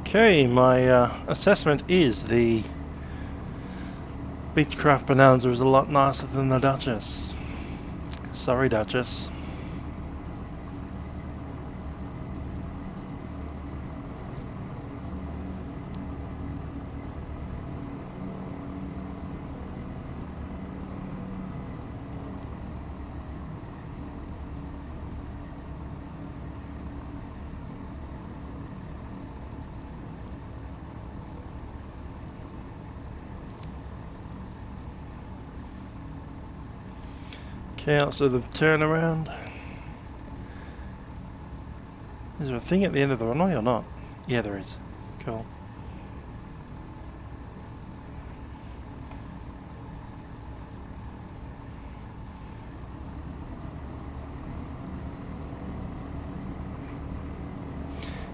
Okay, my assessment is the Beechcraft Bonanza is a lot nicer than the Duchess. Sorry, Duchess. Okay, so the turnaround. Is there a thing at the end of the runway or not? Yeah, there is. Cool.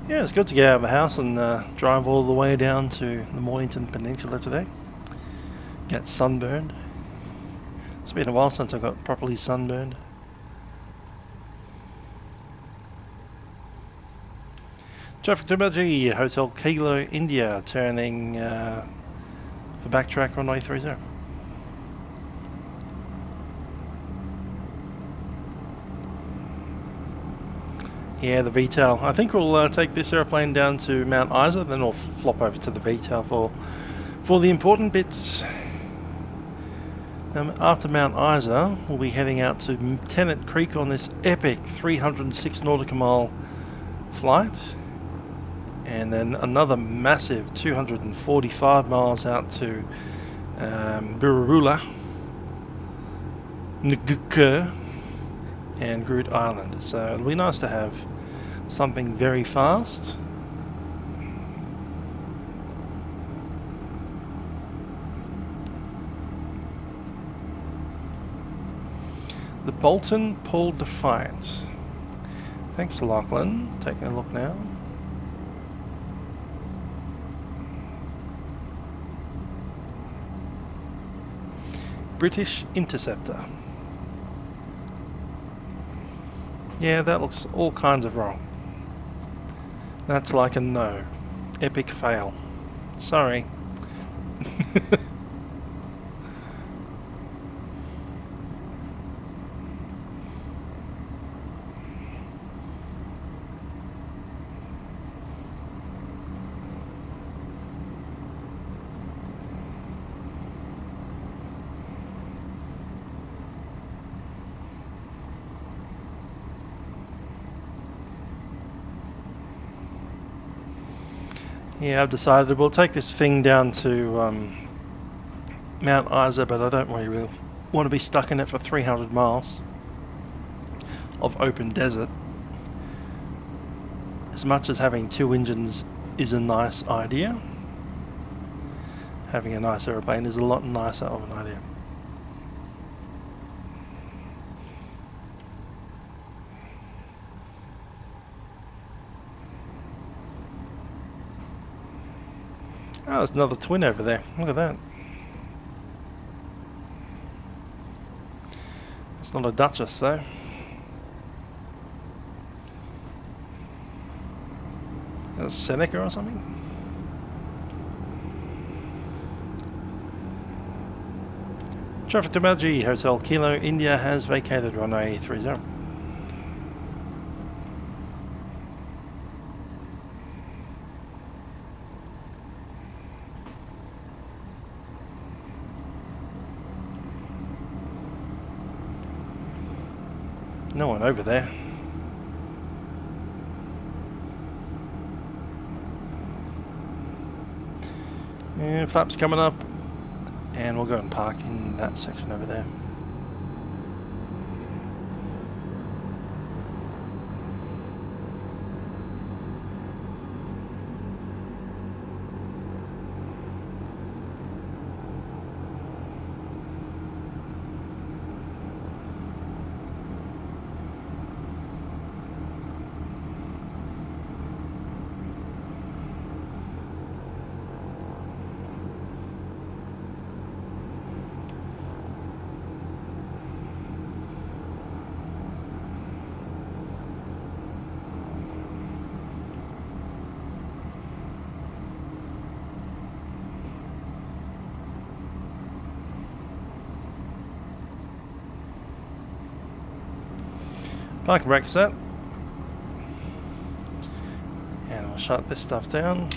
Yeah, it's good to get out of the house and drive all the way down to the Mornington Peninsula today. Get sunburned. It's been a while since I got properly sunburned. Traffic Doomadgee, Hotel Kilo, India, turning for backtrack runway 30. Yeah, the VTOL. I think we'll take this airplane down to Mount Isa, then we'll flop over to the VTOL for the important bits. After Mount Isa, we'll be heading out to Tennant Creek on this epic 306 nautical mile flight, and then another massive 245 miles out to Birraroola, Ngukurr, and Groot Island. So it'll be nice to have something very fast. The Bolton Paul Defiant. Thanks, Lachlan. Taking a look now. British Interceptor. Yeah, that looks all kinds of wrong. That's like a no. Epic fail. Sorry. Yeah, I've decided we'll take this thing down to Mount Isa, but I don't really want to be stuck in it for 300 miles of open desert. As much as having two engines is a nice idea, having a nice aeroplane is a lot nicer of an idea. Oh, there's another twin over there. Look at that. It's not a Duchess though. That's Seneca or something? Traffic to Doomadgee, Hotel Kilo, India has vacated runway 30. No one over there. Yeah, flaps coming up, and we'll go and park in that section over there. Parking brake set. And I'll shut this stuff down.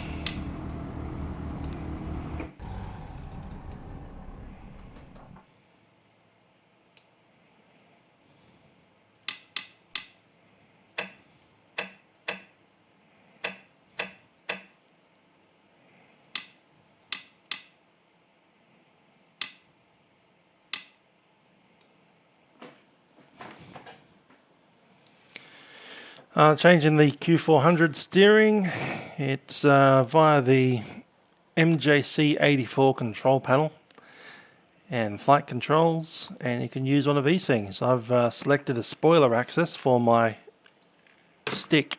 Changing the Q400 steering, it's via the MJC84 control panel and flight controls, and you can use one of these things. I've selected a spoiler axis for my stick,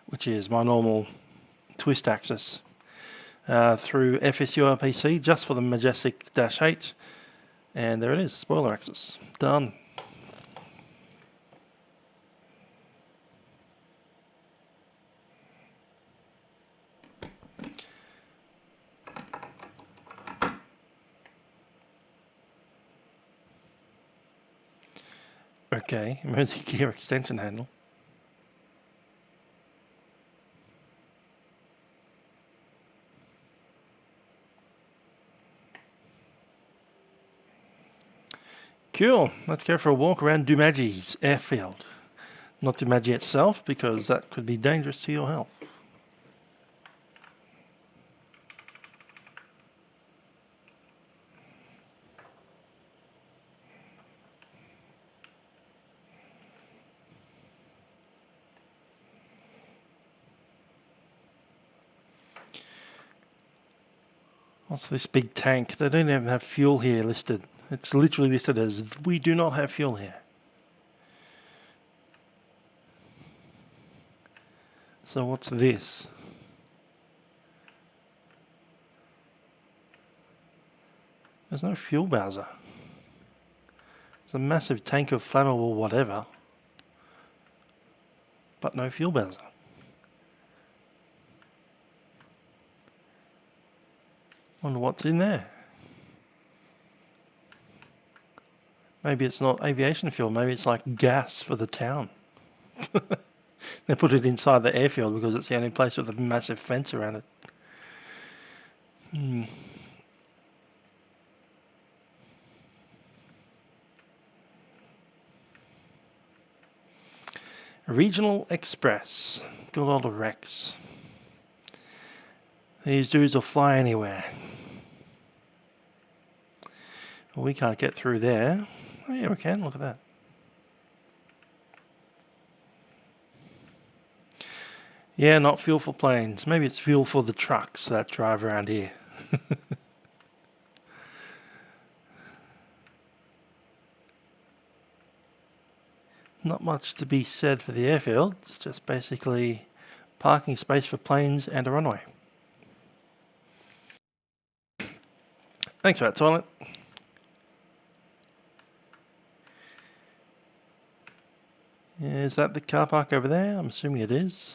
which is my normal twist axis, through FSU RPC just for the Majestic Dash 8, and there it is, spoiler axis, done. Okay, emergency gear extension handle. Cool, let's go for a walk around Doomadgee's airfield. Not Doomagee itself, because that could be dangerous to your health. What's this big tank? They don't even have fuel here listed. It's literally listed as, we do not have fuel here. So what's this? There's no fuel bowser. It's a massive tank of flammable whatever, but no fuel bowser. Wonder what's in there. Maybe it's not aviation fuel, maybe it's like gas for the town. They put it inside the airfield because it's the only place with a massive fence around it. Regional Express. Good old Rex. These dudes will fly anywhere. Well, we can't get through there. Oh yeah, we can. Look at that. Yeah, not fuel for planes. Maybe it's fuel for the trucks that drive around here. Not much to be said for the airfield. It's just basically parking space for planes and a runway. Thanks for that, toilet. Is that the car park over there? I'm assuming it is.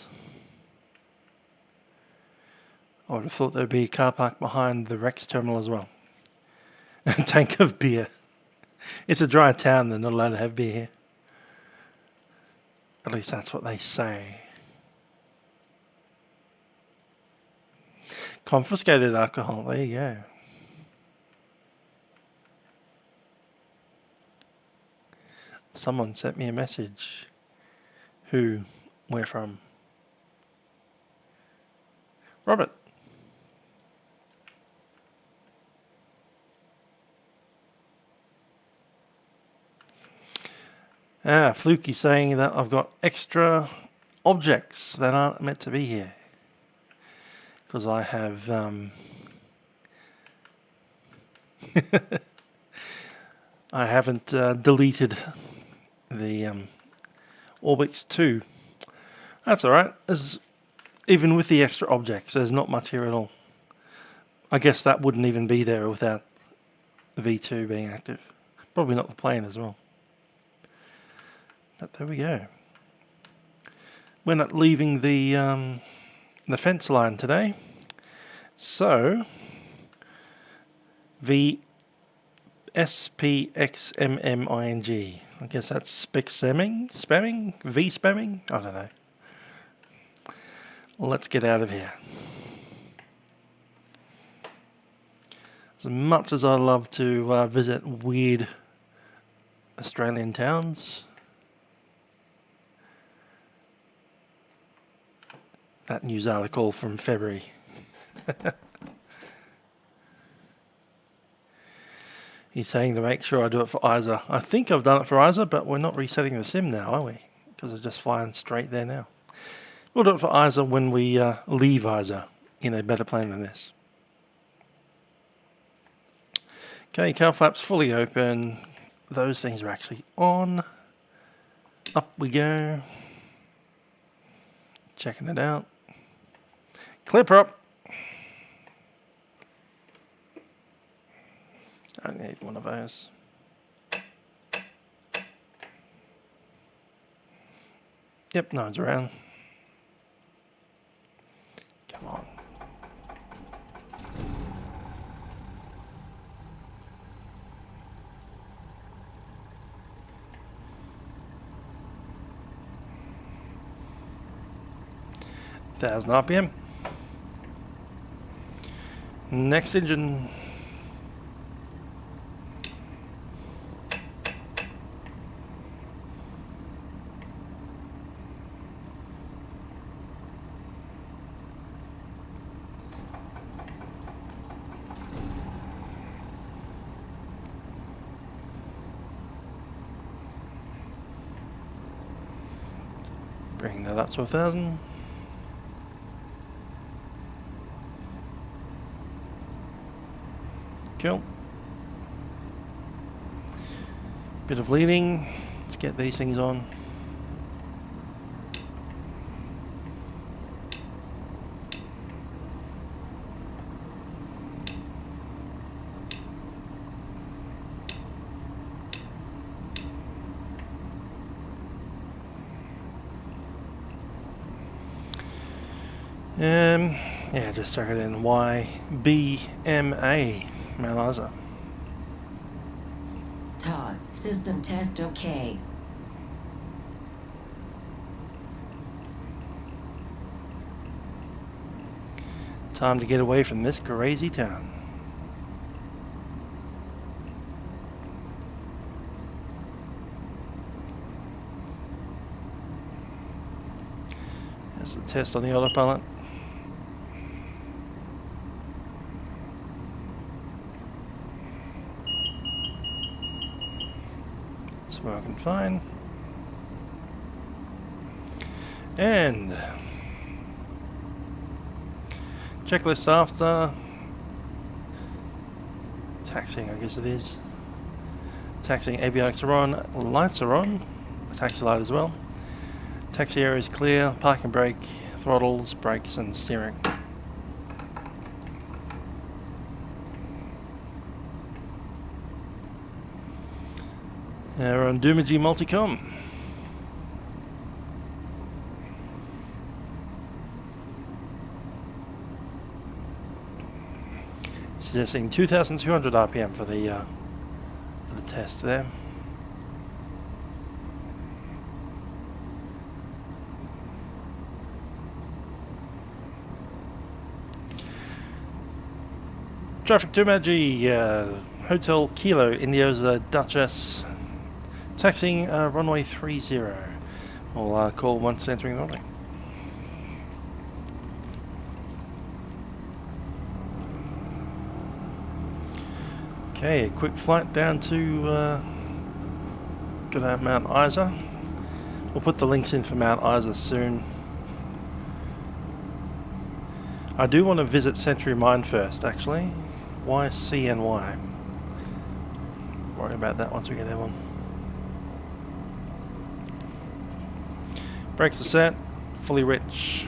I would have thought there'd be a car park behind the Rex terminal as well. A tank of beer. It's a dry town, they're not allowed to have beer here. At least that's what they say. Confiscated alcohol, there you go. Someone sent me a message. Who? Where from? Robert. Fluky saying that I've got extra objects that aren't meant to be here. Because I have I haven't deleted the Orbix 2. That's alright. Even with the extra objects, there's not much here at all. I guess that wouldn't even be there without the V2 being active. Probably not the plane as well. But there we go. We're not leaving the fence line today. So, the SPXMMING. I guess that's spec spamming, V-spamming? I don't know. Let's get out of here. As much as I love to visit weird Australian towns, that news article from February. He's saying to make sure I do it for ISA. I think I've done it for ISA, but we're not resetting the sim now, are we? Because it's just flying straight there now. We'll do it for ISA when we leave ISA in a better plane than this. Okay, cowl flaps fully open. Those things are actually on. Up we go. Checking it out. Clear prop. I need one of those. Yep, no one's around. Come on. Thousand RPM. Next engine. Bring that up to 1,000. Cool. Bit of leading. Let's get these things on. Yeah, just stuck it in YBMA, Mount Isa. TOS, system test OK. Time to get away from this crazy town. There's the test on the autopilot. It's working fine. And checklist after taxiing, I guess it is. Taxiing avionics are on, lights are on, taxi light as well. Taxi area is clear, park and brake, throttles, brakes and steering. We're on Doomagee multicom. Suggesting 2,200 RPM for the test there. Traffic Doomadgee, Hotel Kilo, India's Duchess, taxiing runway 30. We'll call once entering runway. Okay, a quick flight down to Mount Isa. We'll put the links in for Mount Isa soon. I do want to visit Century Mine first, actually. YCNY. Worry about that once we get there one. Brakes are set, fully rich.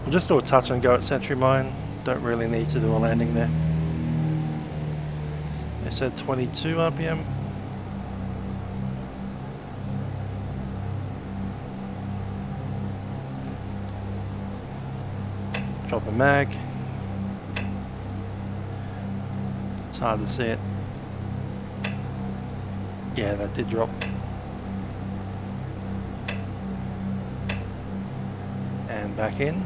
We'll just do a touch and go at Century Mine. Don't really need to do a landing there. They said 22 RPM. Drop a mag. It's hard to see it. Yeah, that did drop. And back in.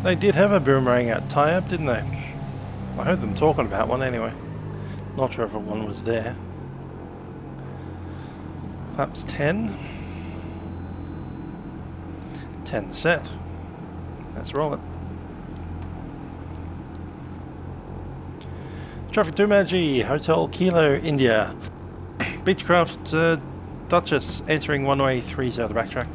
They did have a boomerang at tie-up, didn't they? I heard them talking about one anyway. Not sure if one was there. Flaps 10. 10 set. Let's roll it. Traffic Doomadgee, Hotel Kilo, India. Beechcraft Duchess, entering runway 30 the backtrack.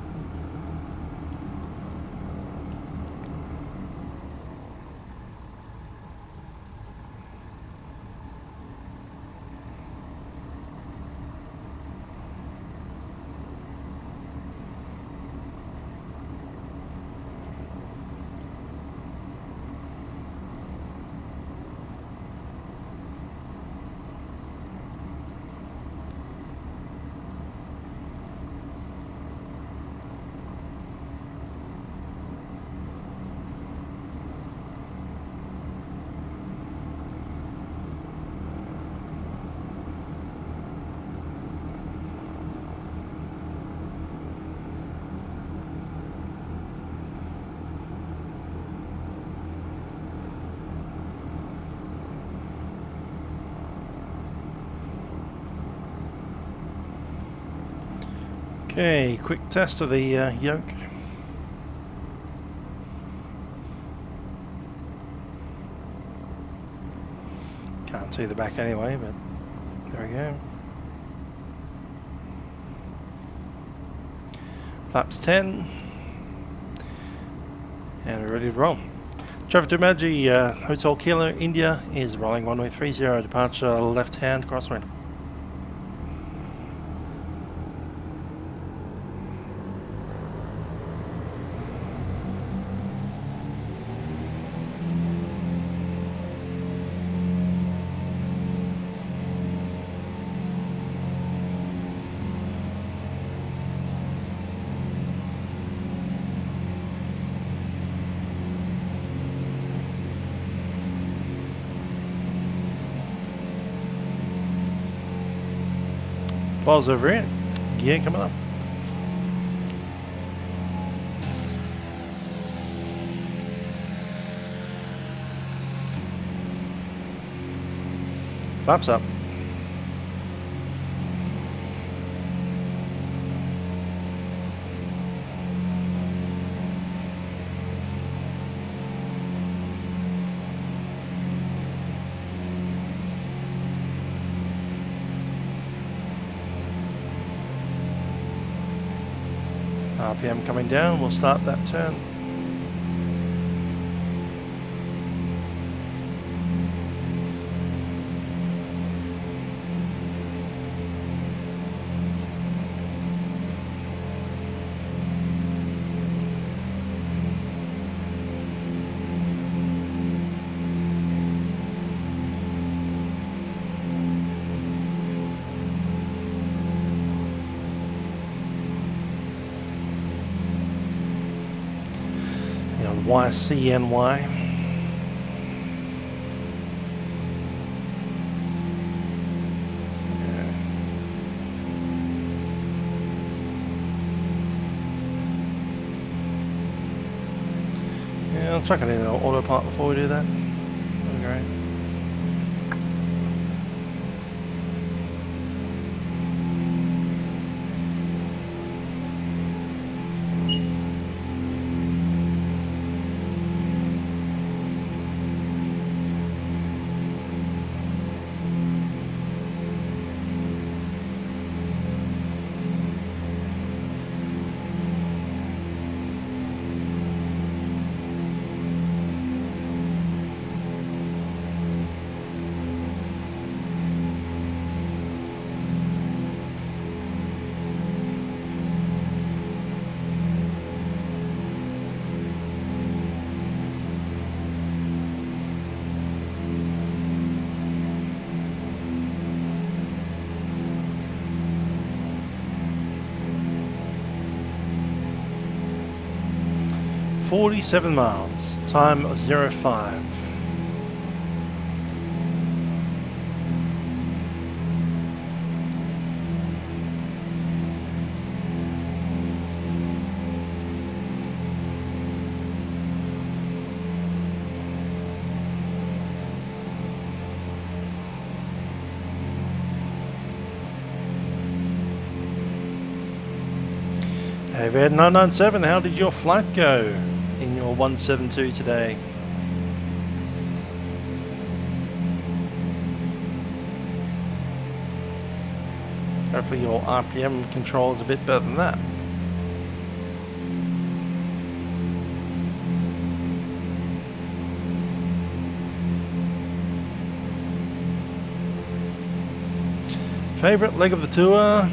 Okay, quick test of the yoke. Can't see the back anyway, but there we go. Flaps 10. And we're ready to roll. Traffic Doomadgee, Hotel Kilo, India is rolling runway 30, departure left hand crosswind. Balls over here. Gear coming up. Flaps up. RPM coming down, we'll start that turn. YCNY. Yeah, I'll chuck it in autopilot before we do that. That'd be great. 47 miles, time of 05. Hey Red 997, how did your flight go in your 172 today? Hopefully your RPM control is a bit better than that. Favorite leg of the tour?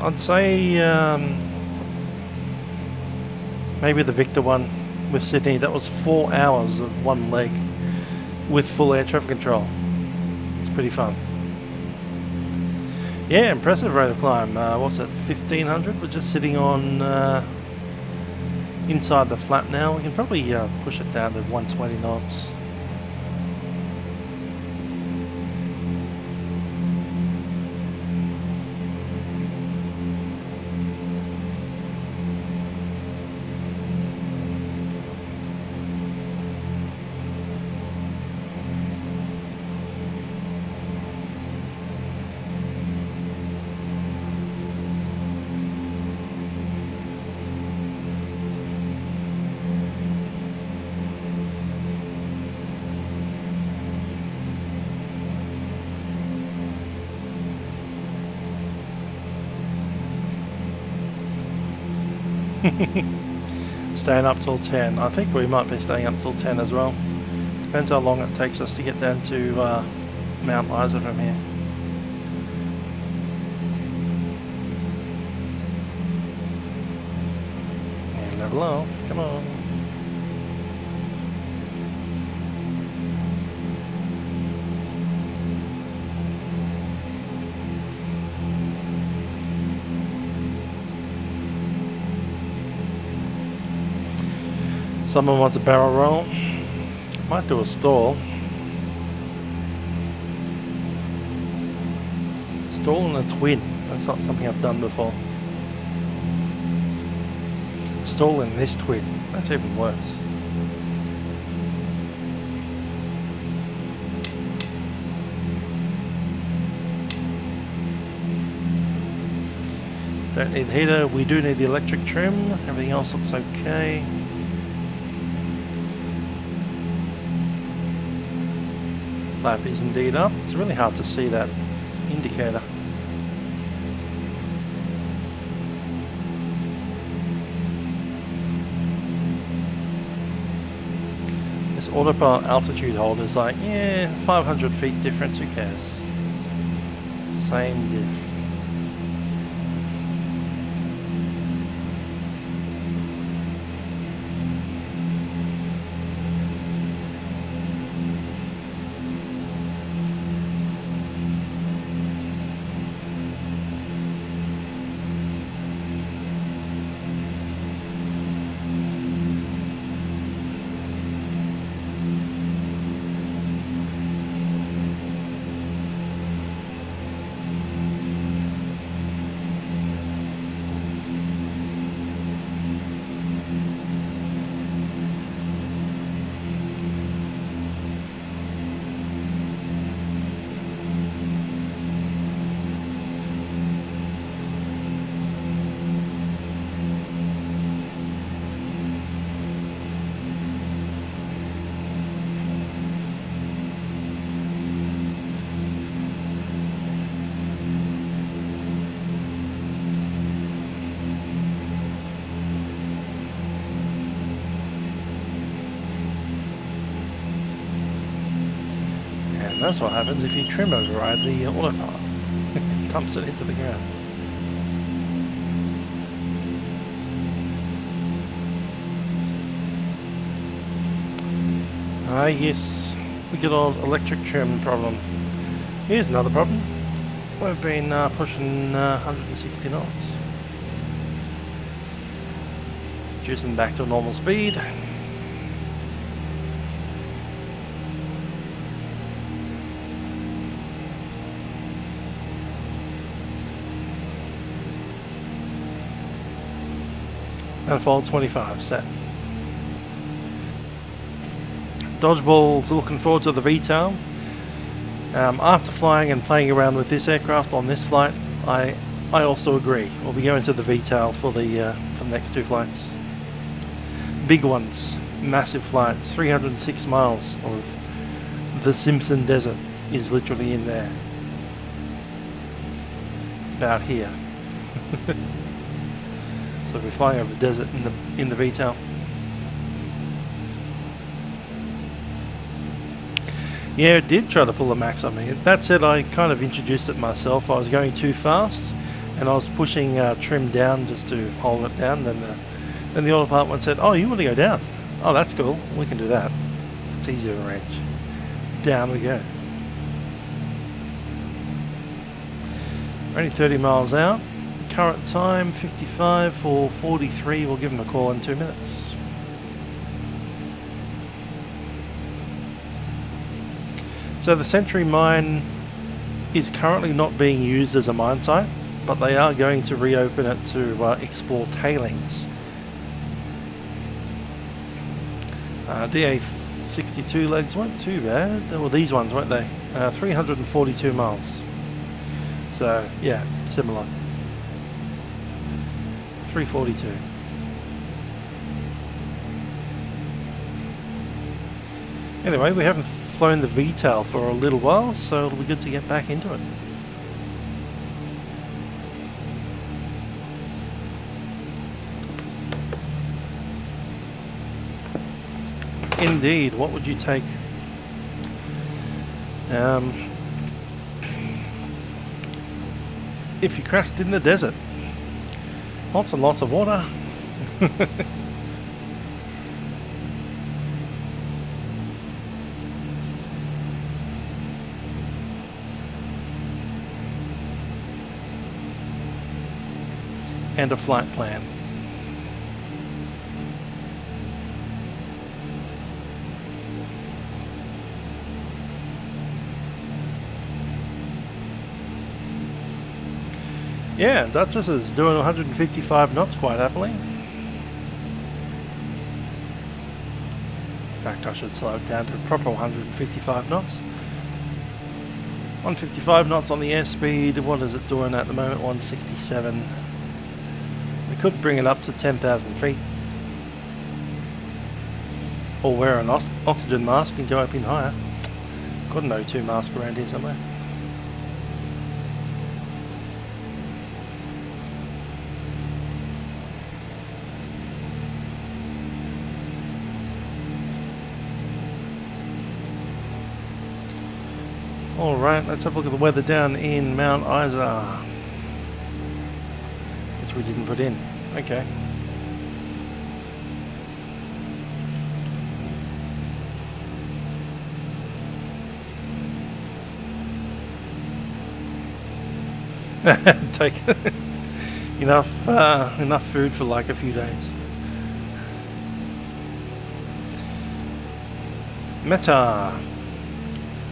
I'd say maybe the Victor one with Sydney. That was 4 hours of one leg with full air traffic control. It's pretty fun. Yeah, impressive rate of climb. What's it, 1500? We're just sitting on inside the flap now. We can probably push it down to 120 knots. Staying up till 10. I think we might be staying up till 10 as well. Depends how long it takes us to get down to Mount Isa from here. And level off, come on. Someone wants a barrel roll. Might do a stall. Stall and a twin. That's not something I've done before. Stall in this twin. That's even worse. Don't need the heater. We do need the electric trim. Everything else looks okay. Flap is indeed up. It's really hard to see that indicator. This autopilot altitude hold is like, yeah, 500 feet difference, who cares? Same diff. That's what happens if you trim override the autopilot. It dumps it into the ground. Yes, the good old electric trim problem. Here's another problem. We've been pushing 160 knots. reducing back to normal speed. Manifold 25 set. Dodgeball's looking forward to the VTOL. After flying and playing around with this aircraft on this flight, I also agree. We'll be going to the VTOL for the next 2 flights. Big ones, massive flights. 306 miles of the Simpson Desert is literally in there. About here. So we're flying over the desert in the VTOL. Yeah, it did try to pull a max on me. That said, I kind of introduced it myself. I was going too fast, and I was pushing trim down just to hold it down. Then the autopilot said, "Oh, you want to go down? Oh, that's cool. We can do that. It's easier to arrange." Down we go. We're only 30 miles out. Current time 55 for 43. We'll give them a call in 2 minutes. So the Century mine is currently not being used as a mine site, but they are going to reopen it to explore tailings. DA62 legs weren't too bad. Well, these ones, weren't they? 342 miles. So yeah, similar. 342. Anyway, we haven't flown the VTOL for a little while, so it'll be good to get back into it. Indeed, what would you take? If you crashed in the desert. Lots and lots of water. And a flight plan. Yeah, Duchess is doing 155 knots quite happily. In fact, I should slow it down to a proper 155 knots. 155 knots on the airspeed. What is it doing at the moment? 167. We could bring it up to 10,000 feet. Or wear an oxygen mask and go up in higher. Got an O2 mask around here somewhere. Alright, let's have a look at the weather down in Mount Isa, which we didn't put in. Okay. Take enough food for like a few days. Meta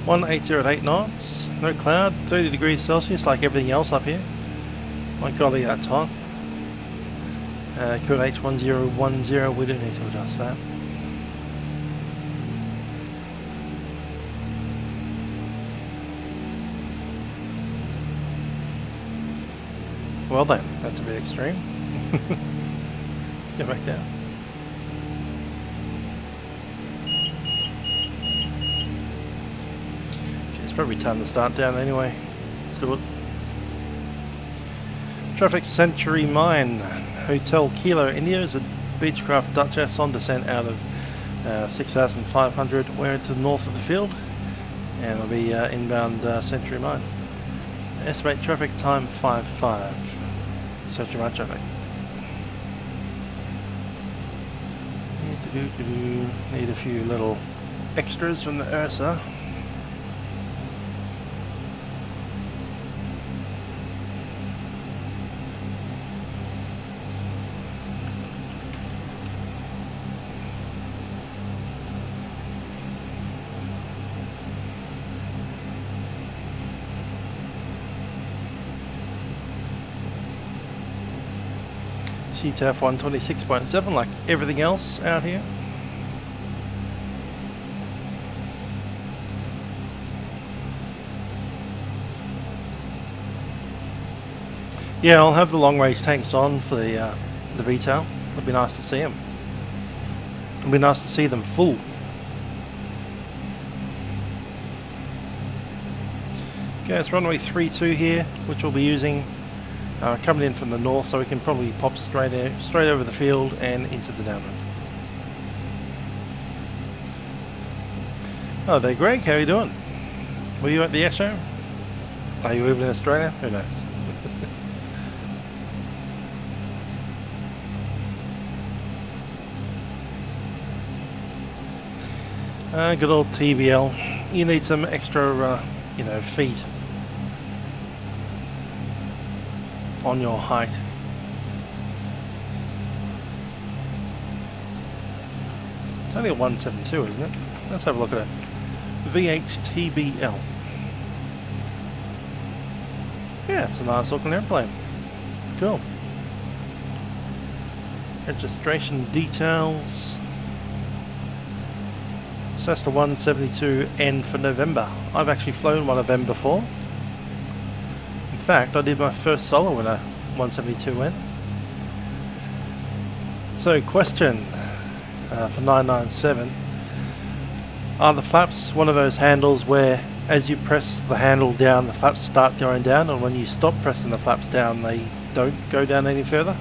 180 at 8 knots, no cloud, 30 degrees Celsius like everything else up here. My golly, that's hot. QH 1010, we do need to adjust that. Well then, that's a bit extreme. Let's go back down. Probably time to start down anyway. Let's do it. Traffic Century Mine, Hotel Kilo India is a Beechcraft Duchess on descent out of 6,500. We're to the north of the field, and it'll be inbound Century Mine. Estimate traffic time 5.5. Century Mine traffic. Need a few little extras from the Ursa. CTF 126.7 like everything else out here. Yeah, I'll have the long range tanks on for the retail. It'd be nice to see them. It'd be nice to see them full. Okay, it's runway 32 here, which we'll be using coming in from the north, so we can probably pop straight over the field and into the downwind. Oh, there, Greg. How are you doing? Were you at the show? Are you even in Australia? Who knows? Good old TBL. You need some extra, you know, feet on your height. It's only a 172, isn't it? Let's have a look at it. VH-TBL. Yeah, it's a nice looking airplane. Cool. Registration details. Cessna 172N for November. I've actually flown one of them before. In fact, I did my first solo in a 172N. So, question for 997. Are the flaps one of those handles where as you press the handle down, the flaps start going down, and when you stop pressing the flaps down, they don't go down any further?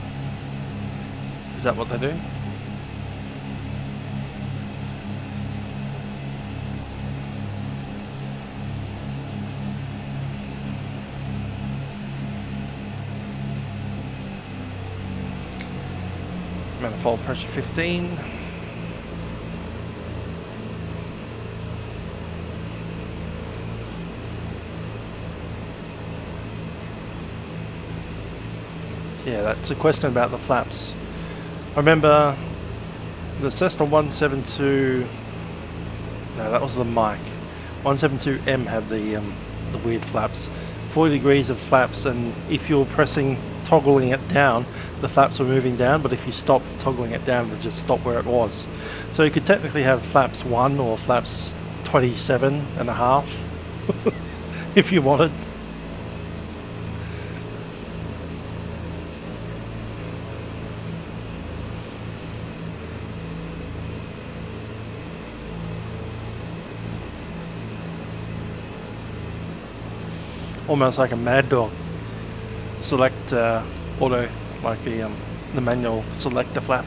Is that what they do? Manifold pressure 15. Yeah, that's a question about the flaps. I remember the Cessna 172, no, that was the mic. 172M had the weird flaps. 40 degrees of flaps, and if you're toggling it down, the flaps were moving down, but if you stopped toggling it down, it would just stop where it was. So you could technically have flaps 1 or flaps 27.5 if you wanted. Almost like a mad dog. Select auto, like the manual selector flap.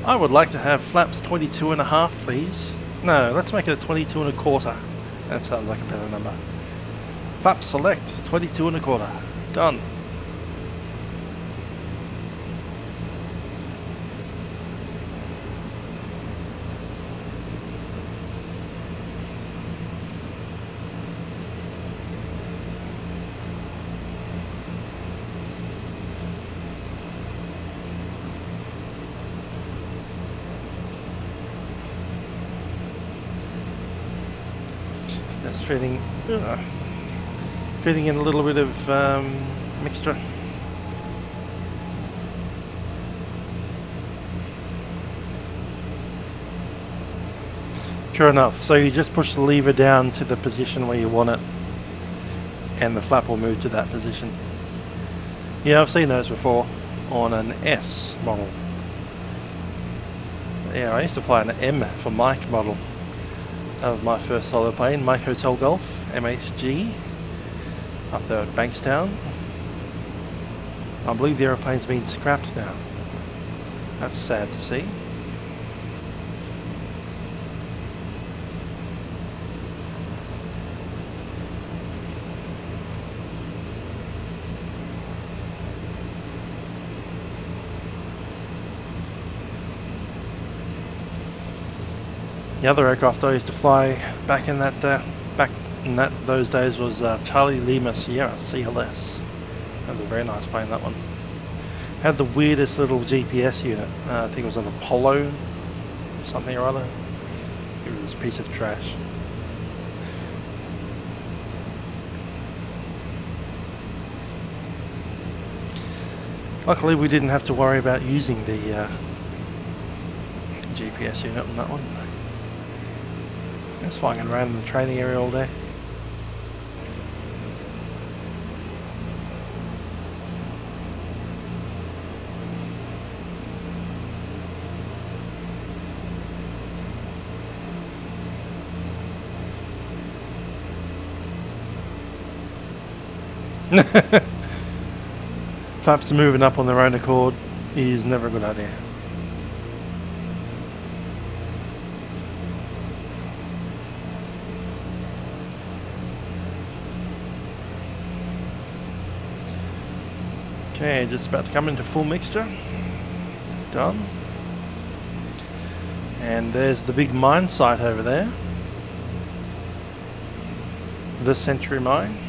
I would like to have flaps 22.5, please. No, let's make it a 22.25. That sounds like a better number. Flap select 22.25. Done. Feeding in a little bit of mixture. Sure enough, so you just push the lever down to the position where you want it, and the flap will move to that position. Yeah, I've seen those before on an S model. Yeah, I used to fly an M for Mike model. That was my first solo plane, Mike Hotel Golf, MHG, up there at Bankstown. I believe the aeroplane's been scrapped now. That's sad to see. The other aircraft I used to fly back in those days was Charlie Lima Sierra CLS. That was a very nice plane, that one. Had the weirdest little GPS unit. I think it was an Apollo something or other. It was a piece of trash. Luckily we didn't have to worry about using the GPS unit on that one. It's flying around in the training area all day. Flaps moving up on their own accord is never a good idea. Okay, just about to come into full mixture. Done. And there's the big mine site over there. The Century Mine.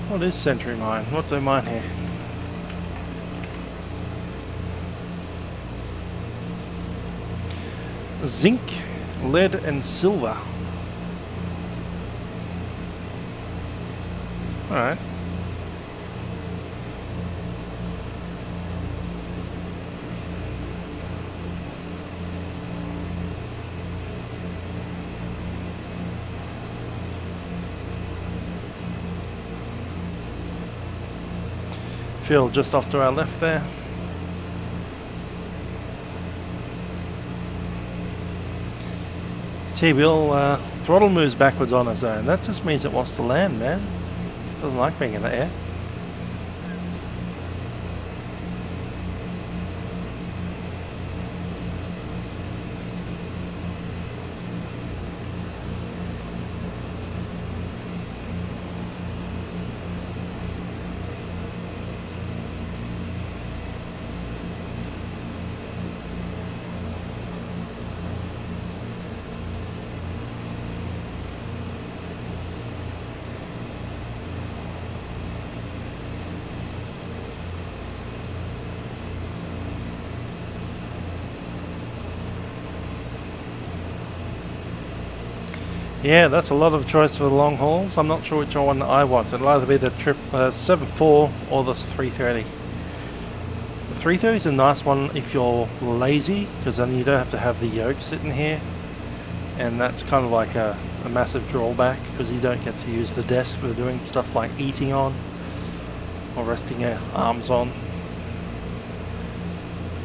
What is Century Mine? What do they mine here? Zinc, lead and silver. Alright. Field just off to our left there. T-wheel throttle moves backwards on its own. That just means it wants to land, man. Doesn't like being in the air. Yeah, that's a lot of choice for the long hauls. I'm not sure which one I want. It'll either be the 7.4 or the 330. The 330 is a nice one if you're lazy, because then you don't have to have the yoke sitting here. And that's kind of like a massive drawback, because you don't get to use the desk for doing stuff like eating on or resting your arms on.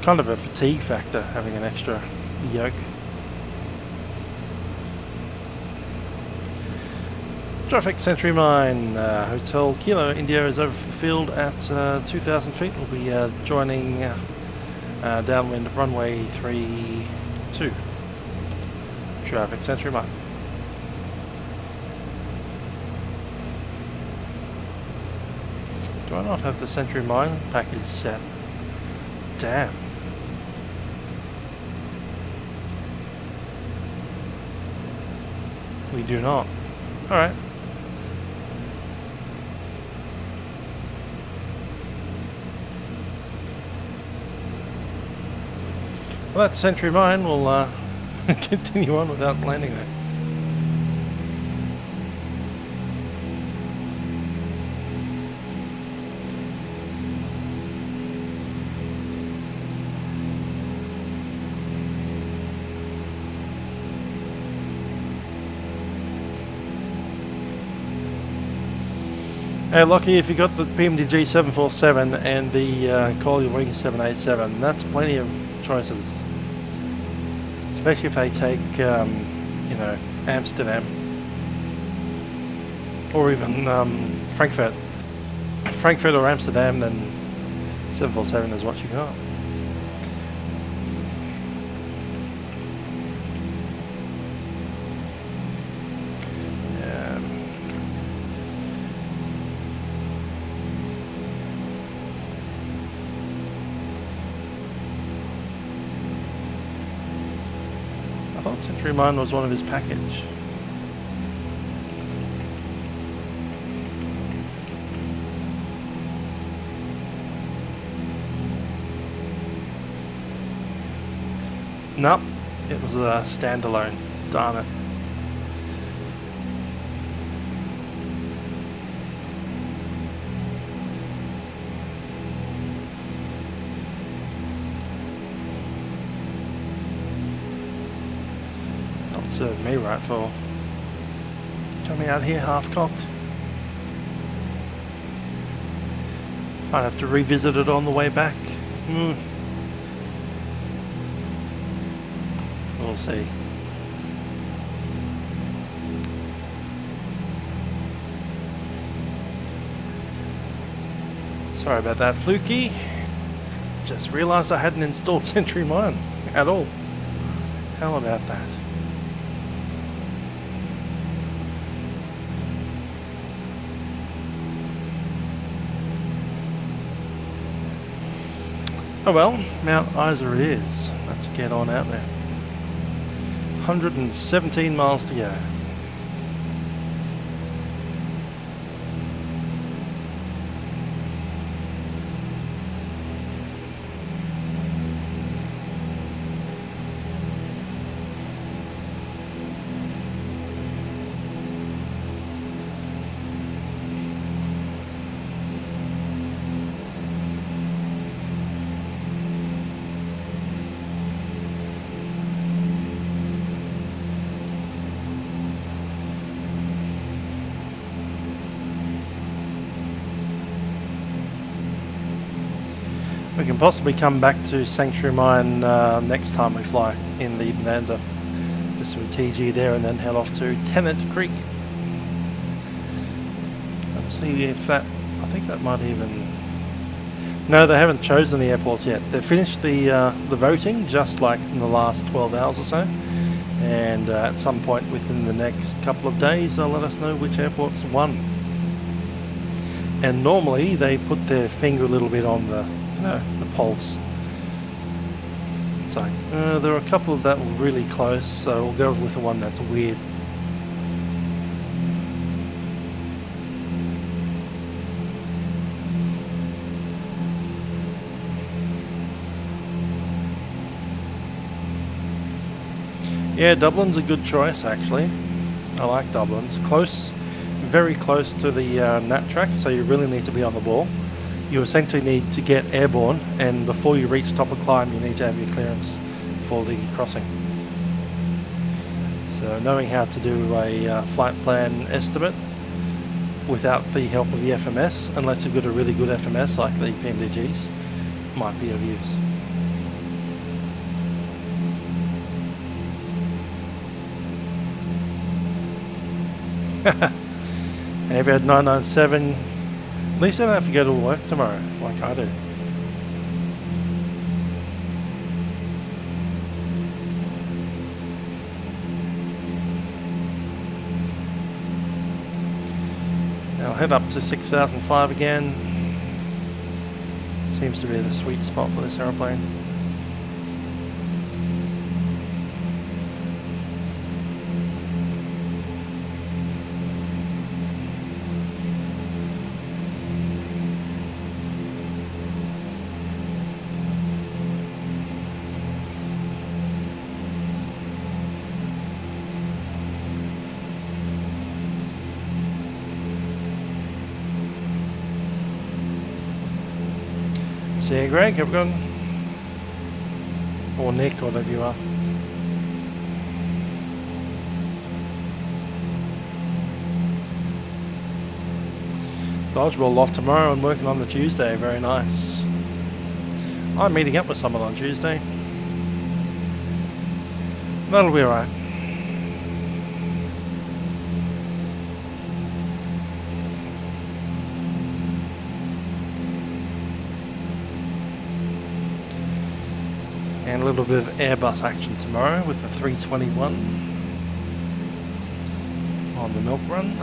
Kind of a fatigue factor having an extra yoke. Traffic Century Mine, Hotel Kilo India is over the field at 2,000 feet. We'll be joining downwind runway 32. Traffic Century Mine. Do I not have the Century Mine package set? Damn. We do not. Alright. Well, that Century Mine will continue on without landing there. Hey Lockie, if you got the PMDG 747 and the Collier Wing 787, that's plenty of choices. Especially if they take, you know, Amsterdam or even Frankfurt. Frankfurt or Amsterdam, then 747 is what you got. I thought Century Mine was one of his package. Nope, it was a standalone. Darn it. served me right for coming out here half-cocked. Might have to revisit it on the way back. We'll see. Sorry about that, Fluky. Just realised I hadn't installed Sentry Mine at all. How about that? Oh well, Mount Isa it is. Let's get on out there. 117 miles to go. We can possibly come back to Sanctuary Mine next time we fly in the Bonanza. Just with TG there and then head off to Tennant Creek. Let's see if that, I think that might even, no, they haven't chosen the airports yet. They've finished the voting just like in the last 12 hours or so. And at some point within the next couple of days they'll let us know which airports won. And normally they put their finger a little bit on the pulse. It's like, there are a couple of that were really close, so we'll go with the one that's weird. Yeah, Dublin's a good choice actually. I like Dublin's. Close, very close to the nat track, so you really need to be on the ball. You essentially need to get airborne, and before you reach top of climb you need to have your clearance for the crossing. So knowing how to do a flight plan estimate without the help of the FMS, unless you've got a really good FMS like the PMDGs, might be of use. Aviad 997, at least I don't have to go to work tomorrow like I do. I'll head up to 6005 again. Seems to be the sweet spot for this aeroplane. See you, Greg, have a good one. Or Nick, or whatever you are. Dodgeball off tomorrow and working on the Tuesday, very nice. I'm meeting up with someone on Tuesday. That'll be alright. And a little bit of Airbus action tomorrow with the 321 on the milk run.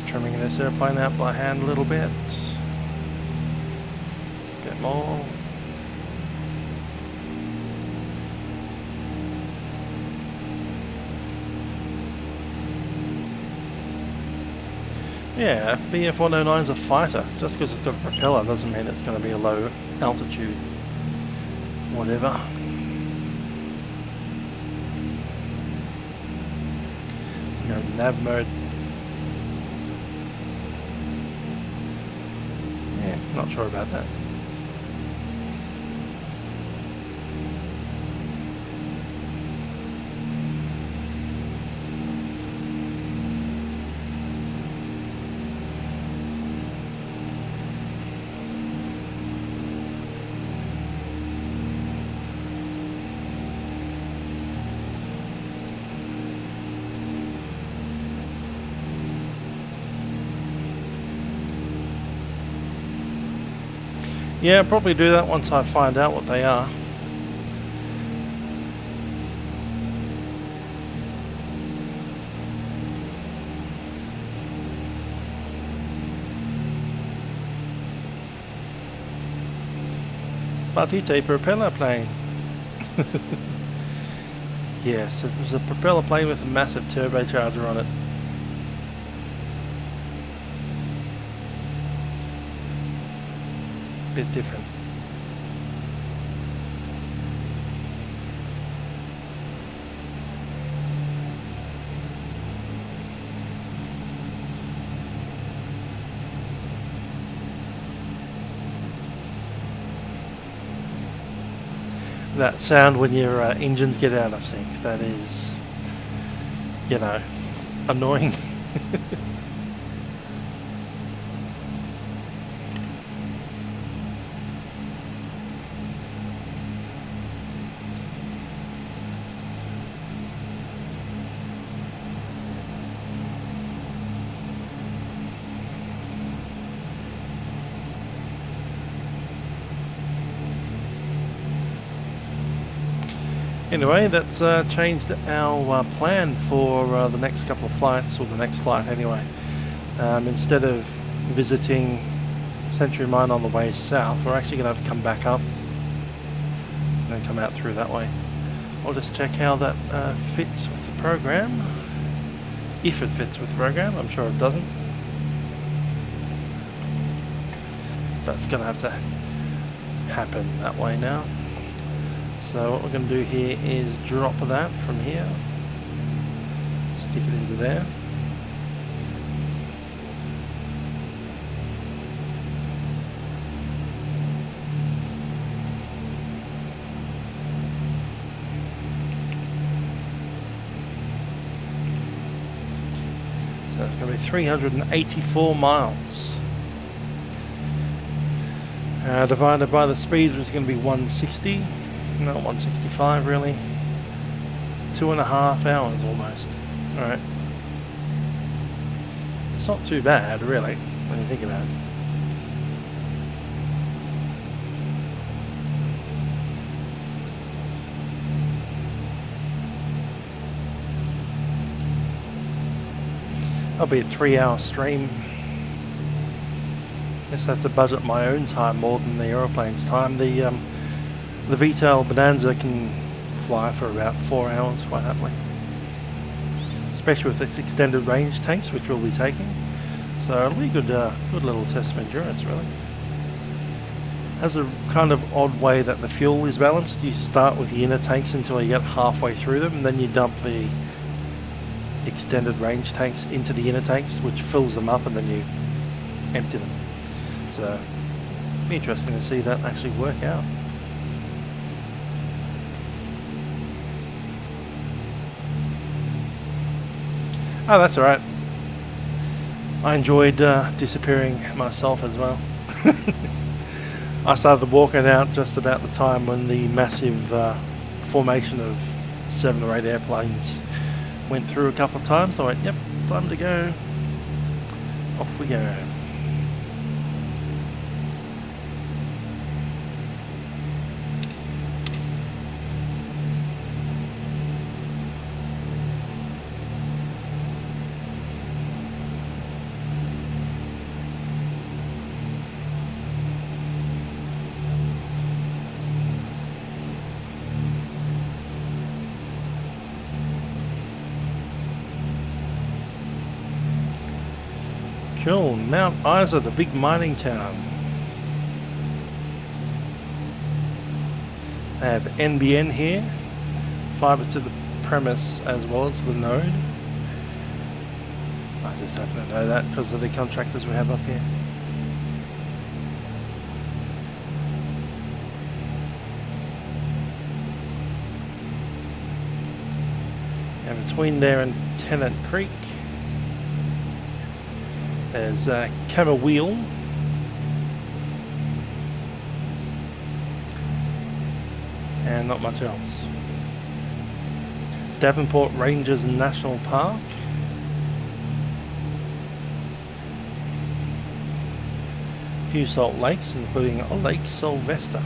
Trimming this airplane out by hand a little bit. small. Yeah, BF-109 is a fighter. Just because it's got a propeller doesn't mean it's going to be a low altitude. Whatever. Go nav mode. Yeah, not sure about that. Yeah, I'll probably do that once I find out what they are. Batite propeller plane. Yes, it was a propeller plane with a massive turbocharger on it. Bit different. That sound when your engines get out of sync, that is, you know, annoying. Anyway, that's changed our plan for the next couple of flights, or the next flight anyway. Instead of visiting Century Mine on the way south, we're actually going to have to come back up and come out through that way. I'll just check how that fits with the program. If it fits with the program, I'm sure it doesn't. That's going to have to happen that way now. So what we're going to do here is drop that from here, stick it into there. So it's going to be 384 miles. Divided by the speed, which is going to be 160. No, 165 really. 2.5 hours almost. Alright. It's not too bad really, when you think about it. That'll be a 3-hour stream. Guess I have to budget my own time more than the aeroplane's time. The VTOL Bonanza can fly for about 4 hours quite happily, especially with its extended range tanks, which we'll be taking. So it'll be good, good little test of endurance really. Has a kind of odd way that the fuel is balanced. You start with the inner tanks until you get halfway through them, and then you dump the extended range tanks into the inner tanks, which fills them up, and then you empty them. So it'll be interesting to see that actually work out. Oh, that's alright. I enjoyed disappearing myself as well. I started walking out just about the time when the massive formation of 7 or 8 airplanes went through a couple of times. I went, yep, time to go. Off we go. Cool, Mount Isa, the big mining town. They have NBN here, fibre to the premise as well as the node. I just happen to know that because of the contractors we have up here. And between there and Tennant Creek, there's Camberwell, and not much else. Davenport Ranges National Park, a few salt lakes including Lake Sylvester.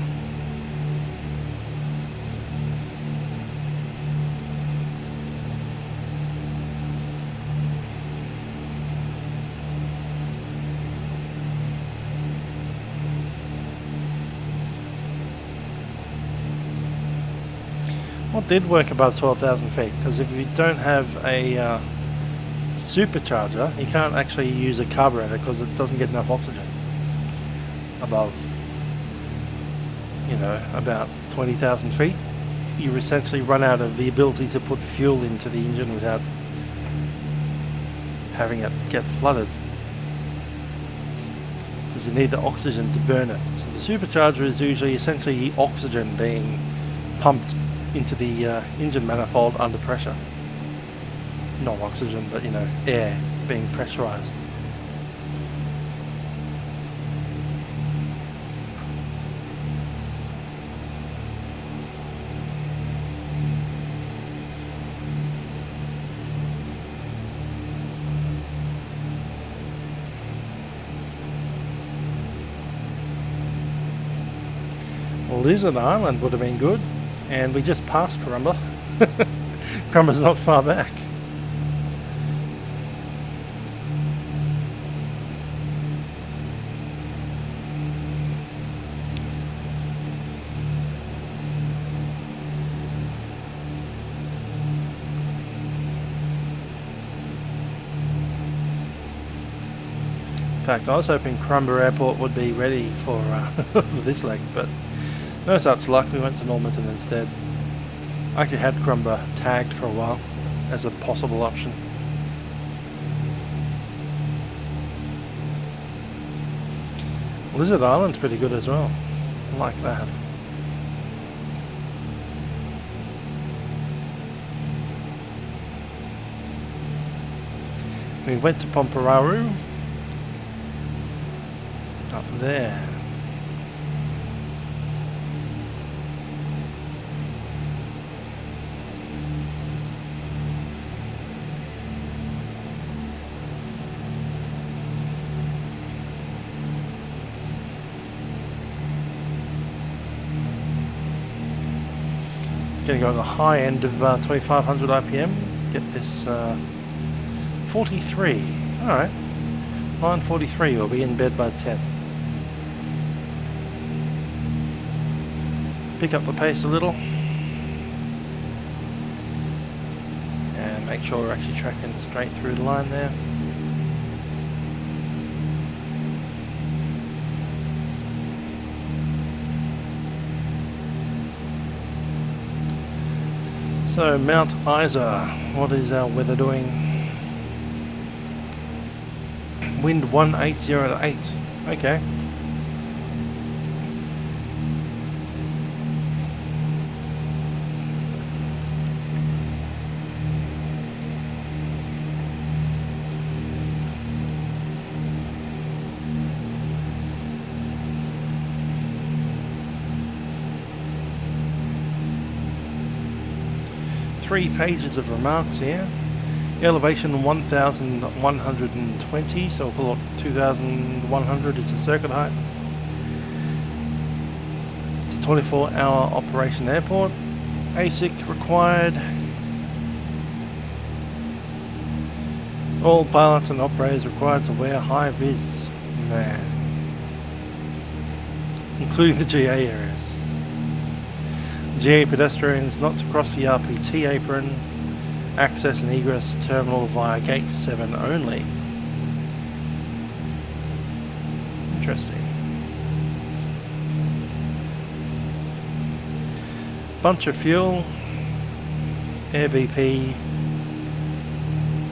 What did work above 12,000 feet? Because if you don't have a supercharger, you can't actually use a carburetor because it doesn't get enough oxygen above, you know, about 20,000 feet. You essentially run out of the ability to put fuel into the engine without having it get flooded, because you need the oxygen to burn it. So the supercharger is usually essentially oxygen being pumped into the engine manifold under pressure. Not oxygen, but you know, air being pressurized. Well, Lizard Island would have been good. And we just passed Currumbah. Currumbah's not far back. In fact, I was hoping Currumbah Airport would be ready for, for this leg, but no such luck. We went to Normanton instead. I actually had Currumbah tagged for a while as a possible option. Lizard Island's pretty good as well. I like that. We went to Pompararu. Up there. Going to go on the high end of 2500 RPM, get this 43. Alright, 9:43, we'll be in bed by 10. Pick up the pace a little and make sure we're actually tracking straight through the line there. So Mount Isa, what is our weather doing? Wind 1808, okay. Three pages of remarks here. Elevation 1120, so we'll call it 2100 is the circuit height. It's a 24-hour operation airport. ASIC required. All pilots and operators required to wear high vis, man, including the GA areas. GA pedestrians not to cross the RPT apron, access and egress terminal via gate 7 only. Interesting. Bunch of fuel, air BP,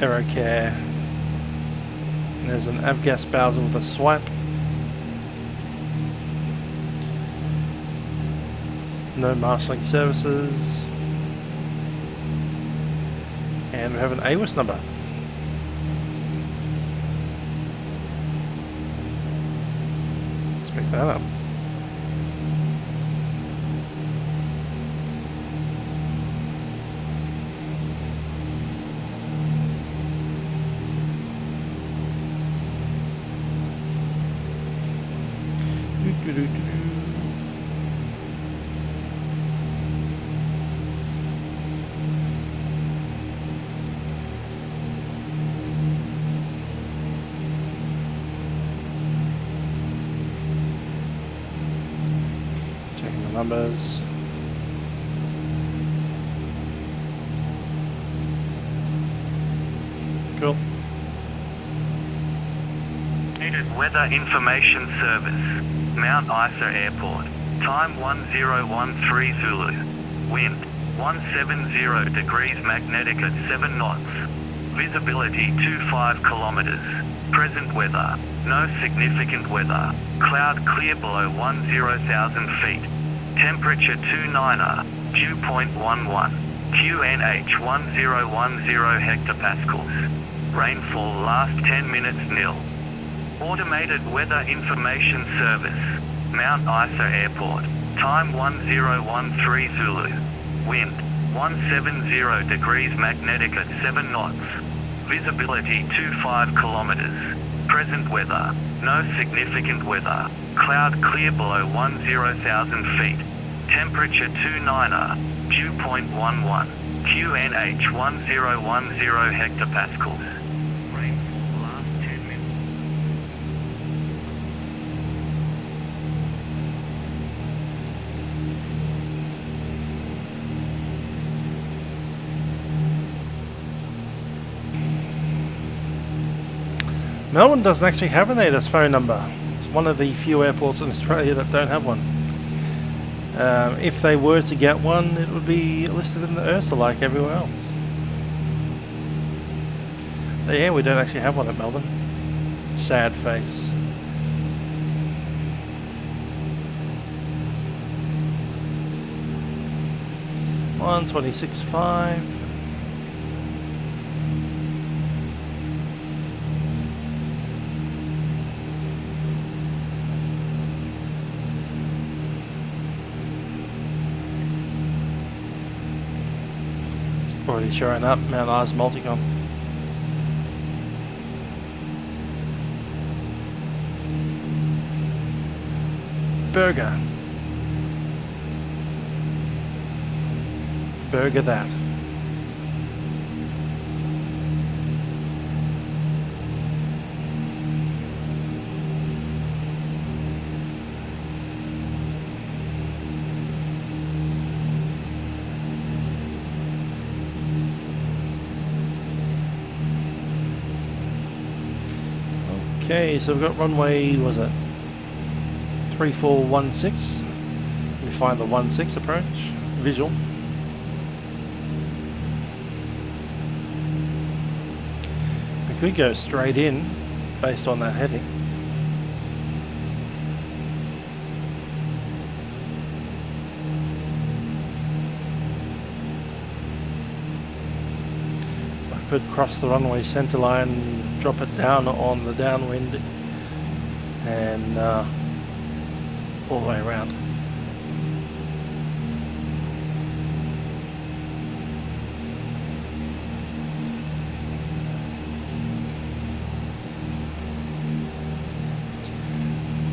aerocare, and there's an avgas Bowser with a swipe. No marshalling services, and we have an AWIS number. Let's pick that up. Checking the numbers. Cool. Needed weather information service. Mount Isa Airport. Time 1013 Zulu. Wind 170 degrees magnetic at 7 knots. Visibility 25 kilometers. Present weather. No significant weather. Cloud clear below 10,000 feet. Temperature 29er. Dew point 11. QNH 1010 hectopascals. Rainfall last 10 minutes nil. Automated weather information service. Mount Isa Airport. Time 1013 Zulu. Wind 170 degrees magnetic at 7 knots. Visibility 25 kilometers. Present weather. No significant weather. Cloud clear below 10,000 feet. Temperature 29er. Dew point 11. QNH 1010 hectopascals. Rainfall last 10 minutes. Melbourne doesn't actually have an ATIS phone number. It's one of the few airports in Australia that don't have one. If they were to get one, it would be listed in the IRSA like everywhere else. But yeah, we don't actually have one at Melbourne. Sad face. $126.5. Already showing up, Mount Isa Multicom. Burger. Burger that. Okay, so we've got runway, was it 3416? We find the 16 approach, visual. We could go straight in based on that heading. I could cross the runway center line, drop it down on the downwind, and all the way around.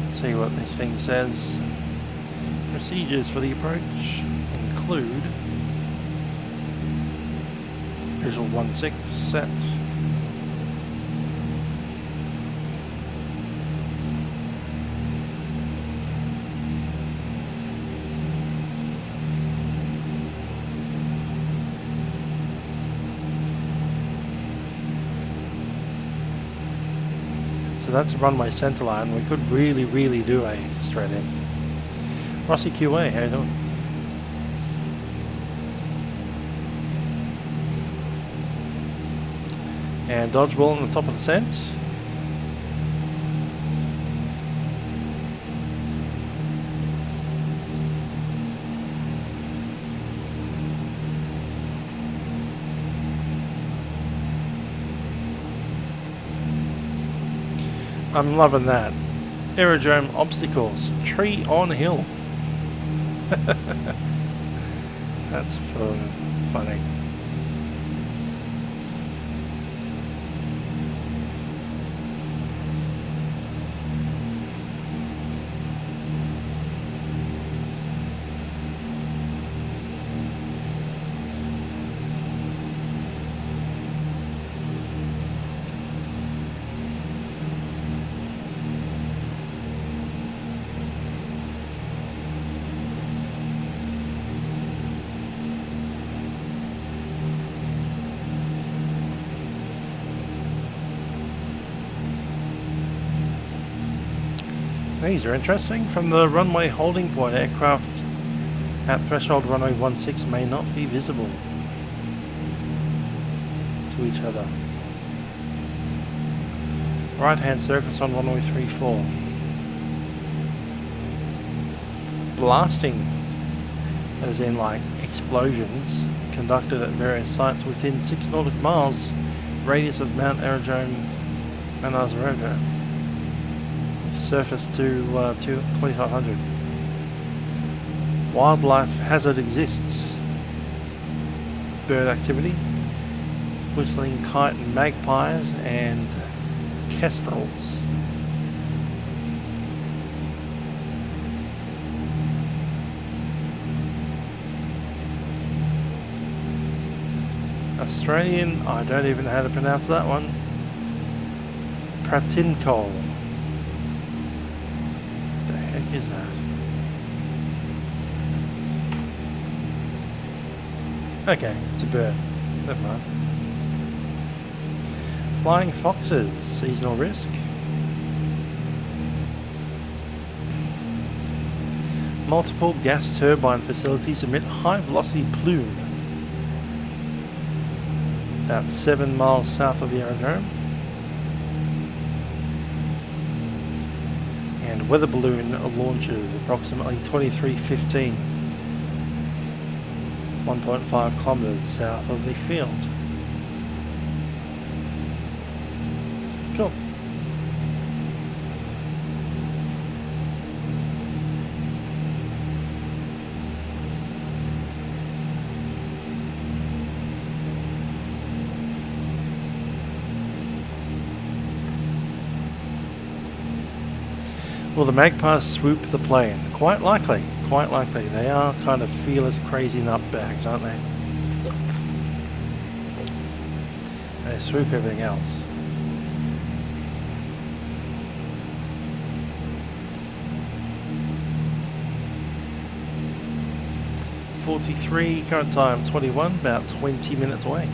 Let's see what this thing says. Procedures for the approach include visual 16 set. that's a runway centre line. We could really do a straight in. Rossi QA, how you doing? And dodgeball on the top of the descent. I'm loving that. Aerodrome obstacles. Tree on hill. That's funny. These are interesting. From the runway holding point, aircraft at threshold runway 16 may not be visible to each other. Right hand circles on runway 34. Blasting, as in like explosions, conducted at various sites within 6 nautical miles radius of Mount Aerodrome and Azaroga. Surface to 2500. Wildlife hazard exists. Bird activity, whistling kite and magpies and kestrels. Australian, I don't even know how to pronounce that one. Pratinkol. The heck is that? Okay, it's a bird. Never mind. Flying foxes, seasonal risk. Multiple gas turbine facilities emit high velocity plume. About 7 miles south of the aerodrome. And weather balloon launches approximately 23:15, 1.5 kilometers south of the field. Cool. Will the magpies swoop the plane? Quite likely, quite likely. They are kind of fearless, crazy nutbags, aren't they? They swoop everything else. .43, current time 21, about 20 minutes away.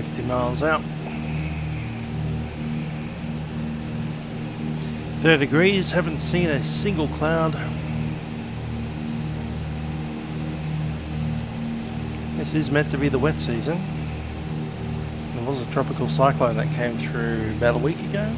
50 miles out. 30 degrees, haven't seen a single cloud. This is meant to be the wet season. There was a tropical cyclone that came through about a week ago.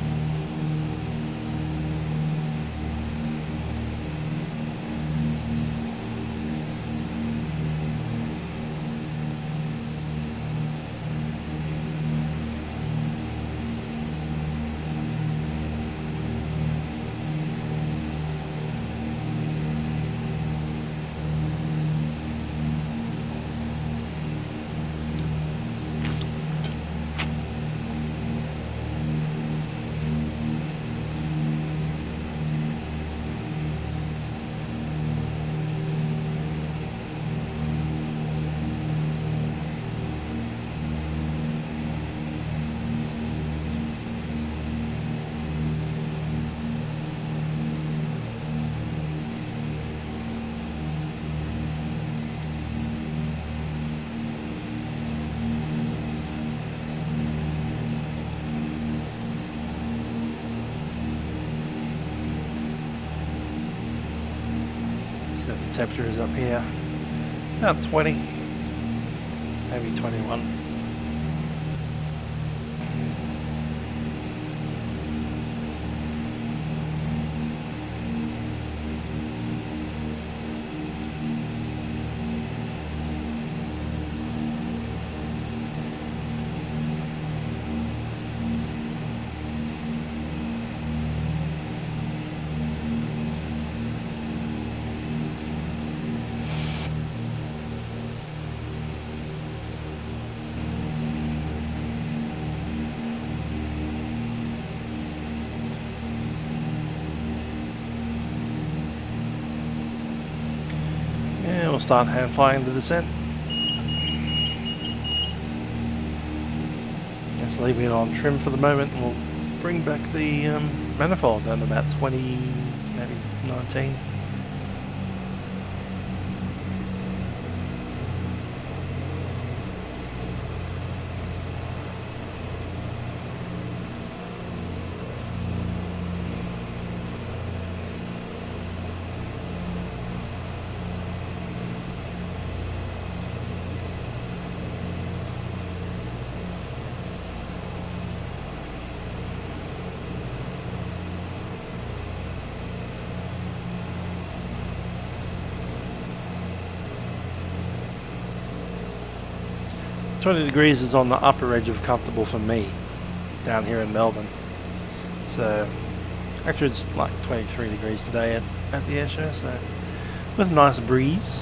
Temperature is up here about 20, maybe 21. We'll start hand flying the descent. Just leaving it on trim for the moment, and we'll bring back the manifold down to about 20, maybe 19. $20 degrees is on the upper edge of comfortable for me down here in Melbourne. So actually it's like 23 degrees today at the air show, so with a nice breeze.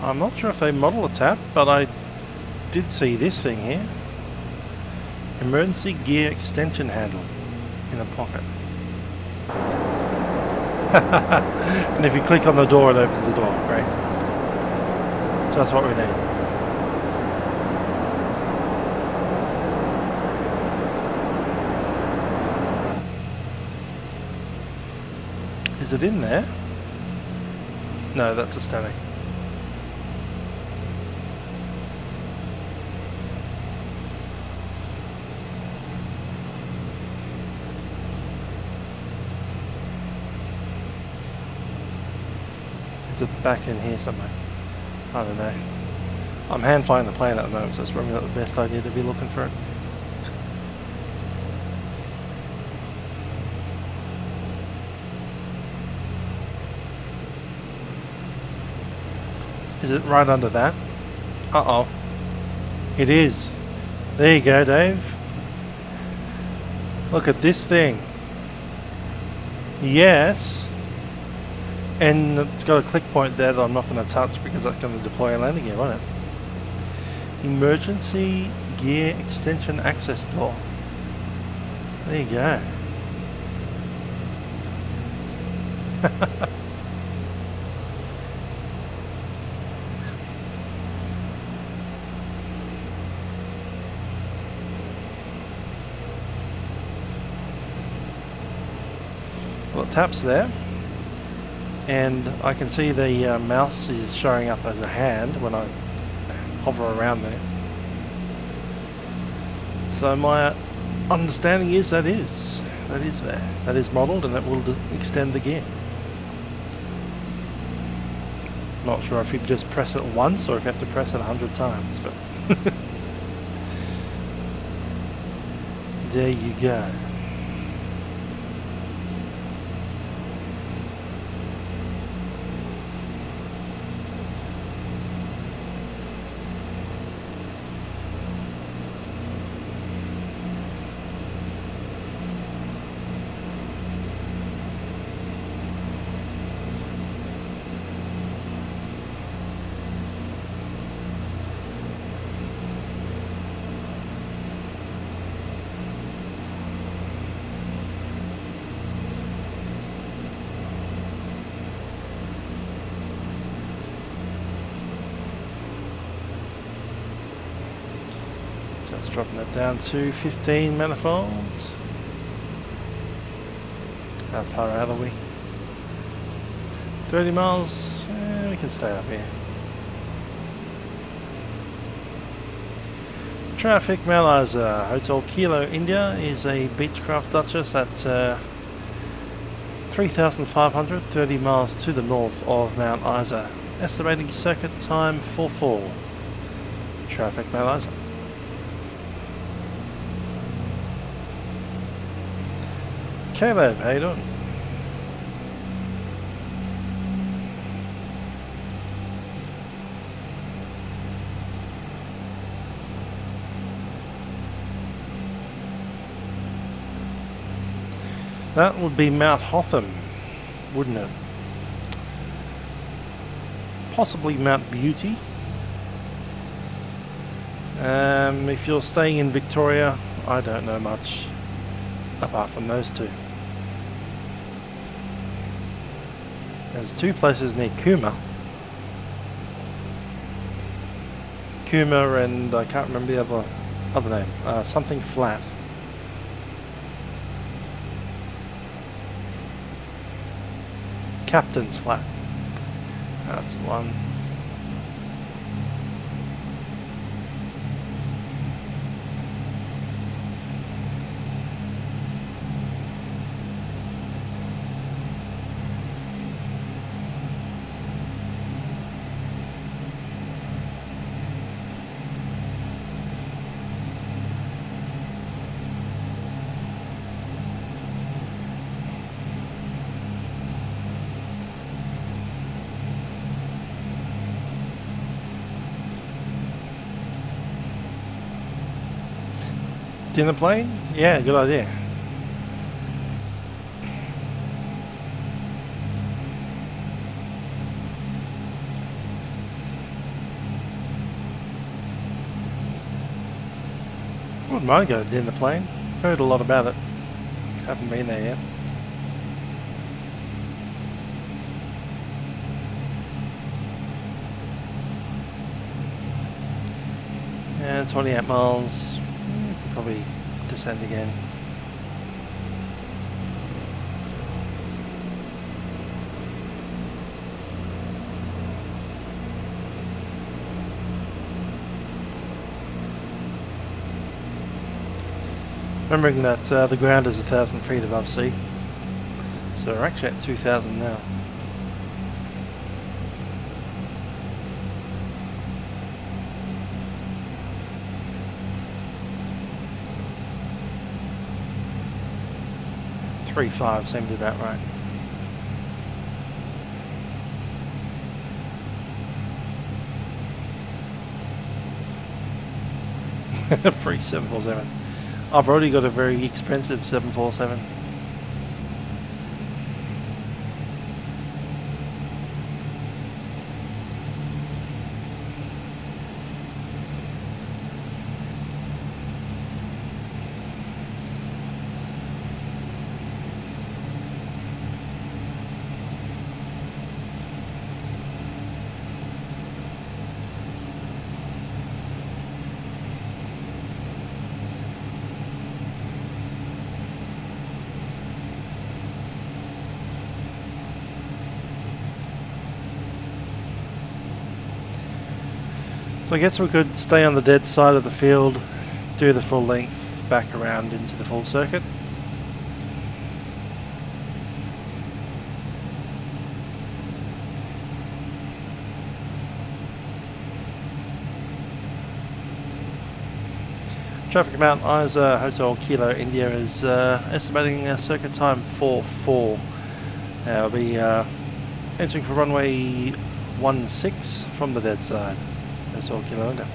I'm not sure if they model a tap, but I did see this thing here. Emergency gear extension handle in a pocket. And if you click on the door, it opens the door. Great. So that's what we need. Is it in there? No, that's a static. Is it back in here somewhere? I don't know. I'm hand flying the plane at the moment, so it's probably not the best idea to be looking for it. Is it right under that? Uh-oh. It is. There you go, Dave. Look at this thing. Yes. And it's got a click point there that I'm not going to touch because that's going to deploy a landing gear, won't it? Emergency gear extension access door. There you go. of taps there, and I can see the mouse is showing up as a hand when I hover around there. So my understanding is that is there. That is modelled, and that will extend the gear. Not sure if you just press it once or if you have to press it 100 times, but there you go. Dropping it down to 15 manifolds. How far out are we? 30 miles? We can stay up here. Traffic Malaysia, Hotel Kilo India is a Beechcraft Duchess at 3,500, 30 miles to the north of Mount Isa. Estimating circuit time 44. Traffic Malaysia. Caleb, how you doing? That would be Mount Hotham, wouldn't it? Possibly Mount Beauty. If you're staying in Victoria, I don't know much apart from those two. There's two places near Cooma. Cooma and I can't remember the other name. Something Flat. Captain's Flat. That's one. Dinner plane? Yeah, good idea. Wouldn't mind going to dinner plane. Heard a lot about it. Haven't been there yet. And 28 miles. Probably descend again. Remembering that the ground is 1,000 feet above sea, so we're actually at 2,000 now. .35 seemed about right. Free 747. I've already got a very expensive 747. So I guess we could stay on the dead side of the field, do the full length back around into the full circuit. Traffic Mount Isa Hotel Kilo India is estimating circuit time 4-4. I'll be entering for runway 16 from the dead side. Hotel Kilo India.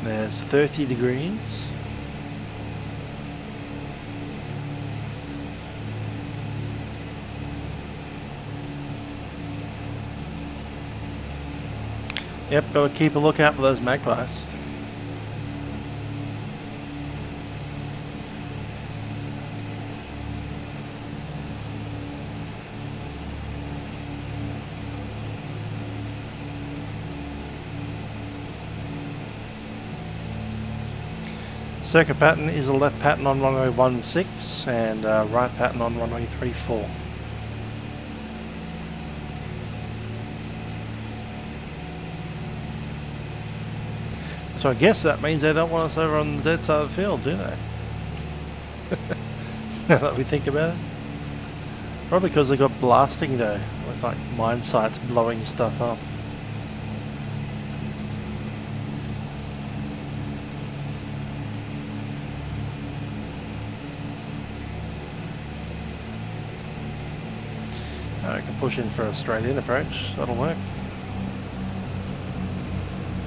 There's 30 degrees. Yep, gotta keep a lookout for those magpies. Circuit pattern is a left pattern on runway 16 and right pattern on runway 34. So I guess that means they don't want us over on the dead side of the field, do they? Now that we think about it. Probably because they got blasting though, with like mine sites blowing stuff up. I can push in for a straight in approach, that'll work.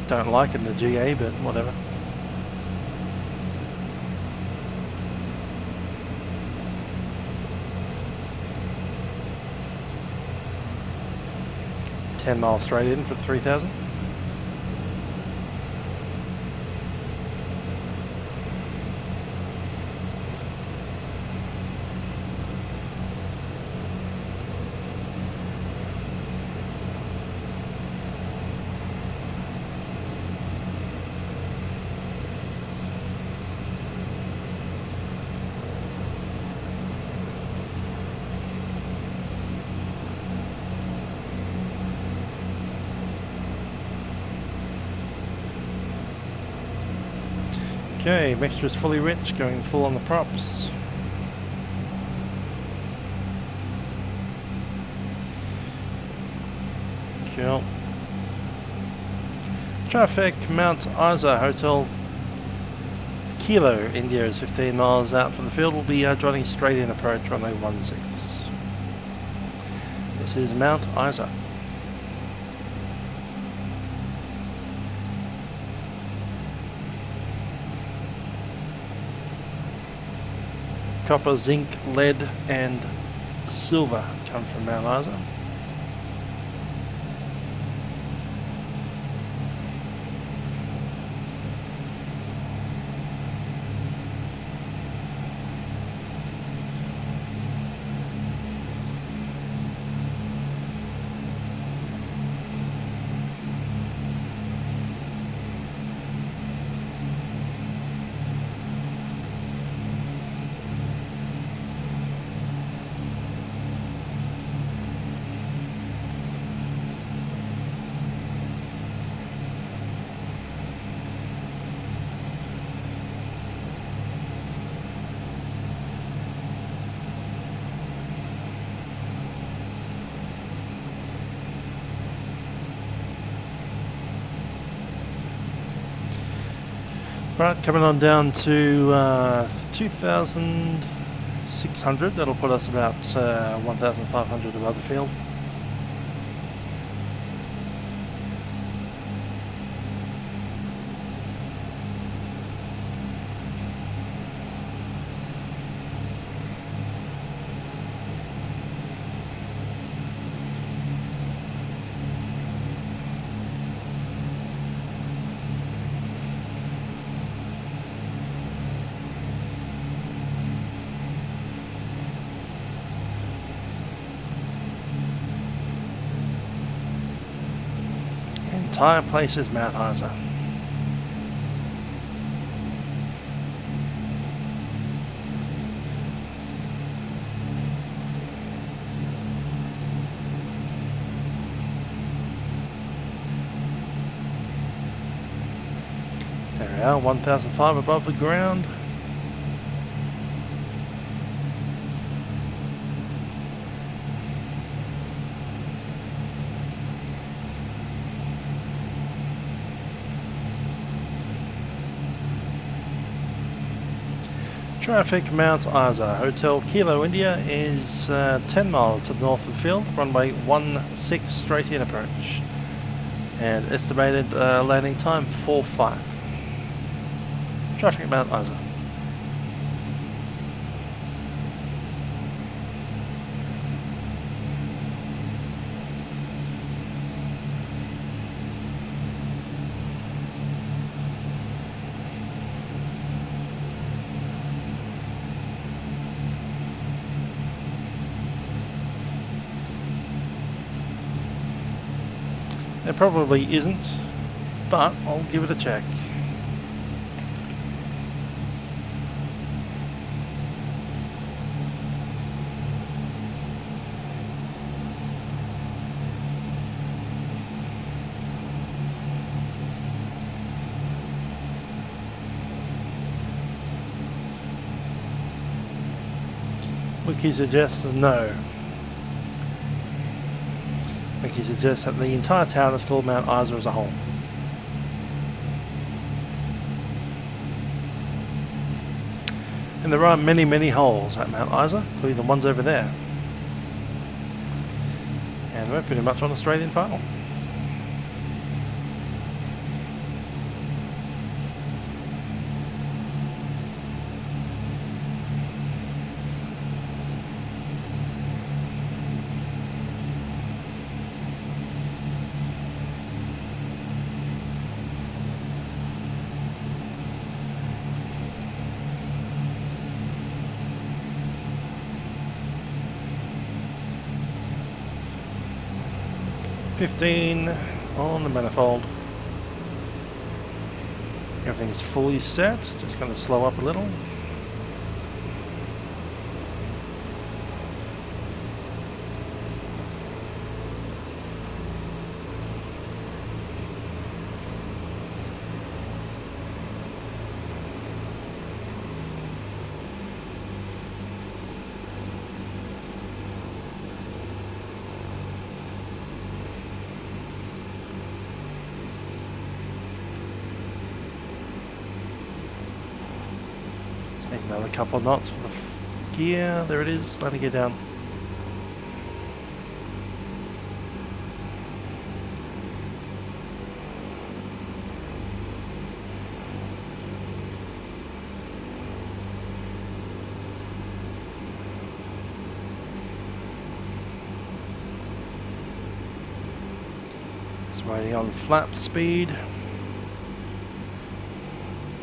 Don't like it in the GA, but whatever. $10 miles straight in for 3,000. Okay, mixture is fully rich, going full on the props. Cool. Traffic Mount Isa Hotel Kilo India is 15 miles out from the field. We'll be joining straight in approach runway 16. This is Mount Isa. Copper, zinc, lead and silver come from Mount Isa. Right, coming on down to 2,600. That'll put us about 1,500 above the field. Entire place is Mount Isa. There we are, 1,005 above the ground. Traffic Mount Isa. Hotel Kilo India is 10 miles to the north of the field, runway 16 straight in approach. And estimated landing time 4:05. Traffic Mount Isa. It probably isn't, but I'll give it a check. Wiki suggests no. Wiki suggests that the entire town is called Mount Isa as a whole. And there are many, many holes at Mount Isa, including the ones over there. And we're pretty much on Australian file. On the manifold. Everything's fully set, just going to slow up a little. Another couple of knots with the gear. There it is, letting it down. It's waiting on flap speed.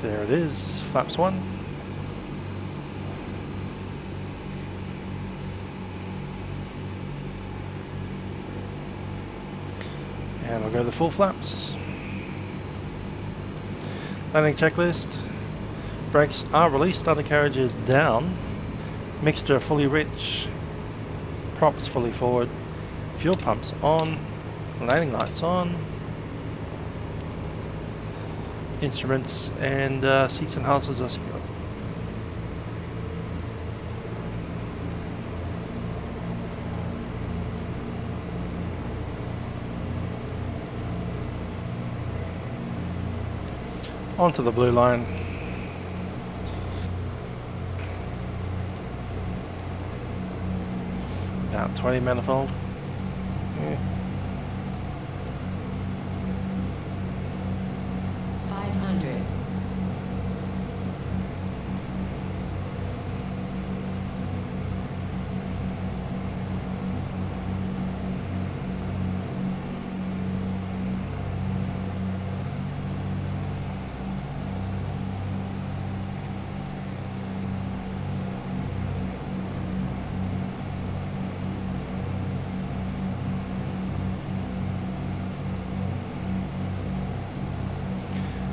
There it is, flaps 1. And I'll go to the full flaps. Landing checklist. Brakes are released, undercarriage is down. Mixture fully rich. Props fully forward. Fuel pumps on. Landing lights on. Instruments and seats and houses are secure. onto the blue line. Now 20 manifold. Yeah. 500.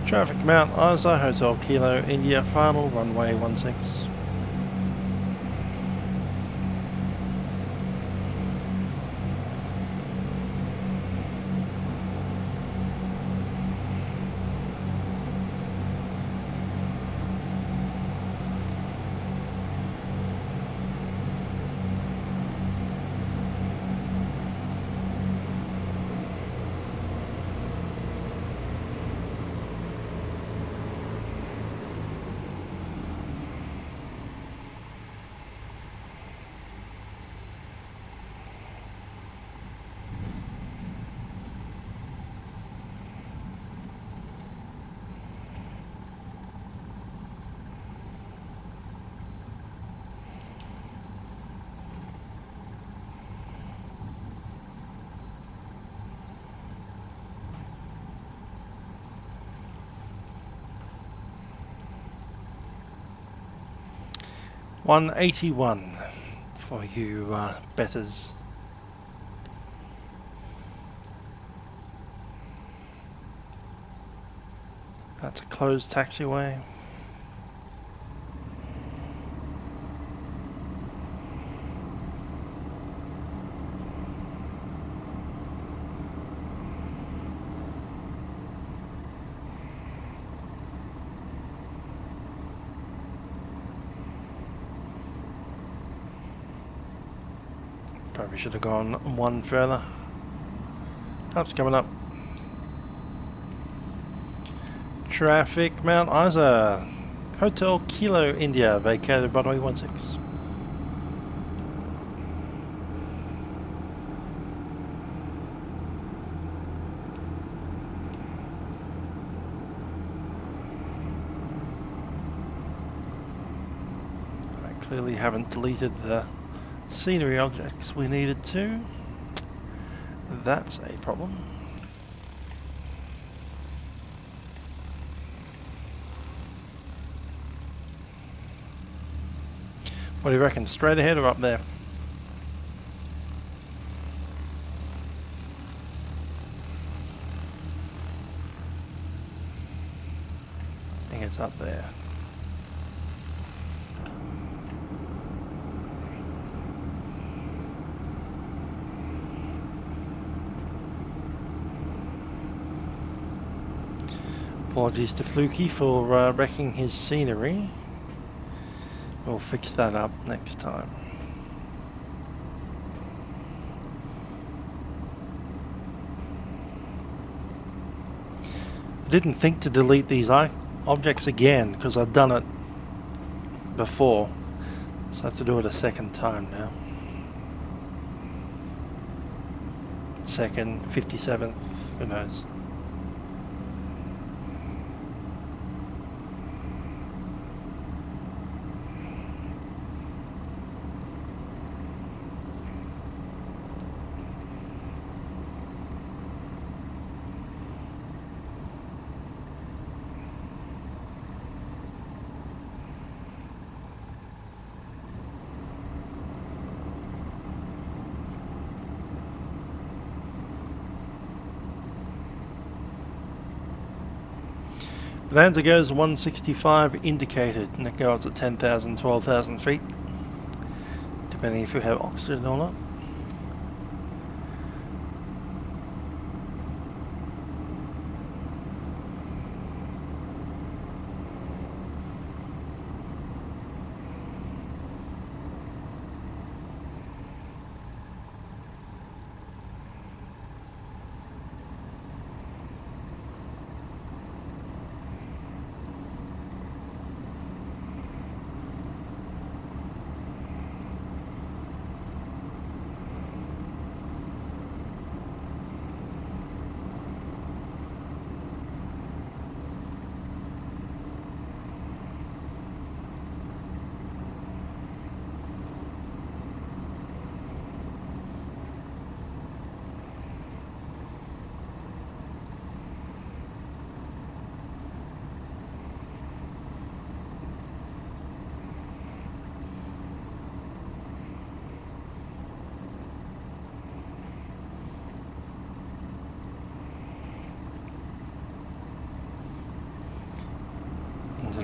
Traffic Mount Isa, Hotel Kilo, India, final runway 16. $181 for you betters. That's a closed taxiway. Probably should have gone one further. That's coming up. Traffic Mount Isa, Hotel Kilo India, vacated runway 16. I clearly haven't deleted the scenery objects we needed to. That's a problem. What do you reckon? Straight ahead or up there? I think it's up there. Apologies to Fluky for wrecking his scenery. We'll fix that up next time. I didn't think to delete these objects again because I'd done it before, so I have to do it a second time now. Second, 57th, who knows. Bonanza goes 165 indicated, and it goes at 10,000, 12,000 feet, depending if you have oxygen or not.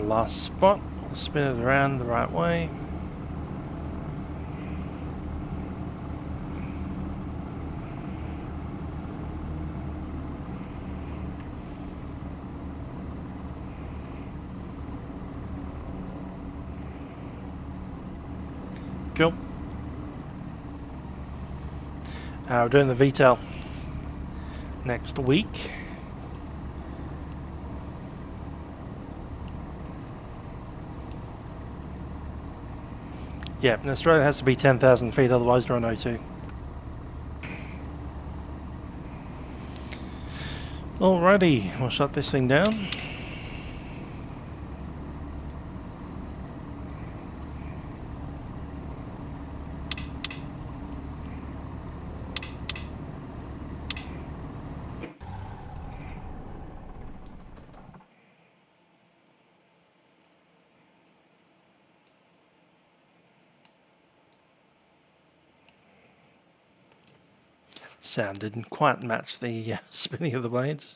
the last spot. We'll spin it around the right way. Cool. We're doing the VTEL next week. Yeah, in Australia it has to be 10,000 feet, otherwise you're on O2. Alrighty, we'll shut this thing down. Sound didn't quite match the spinning of the blades.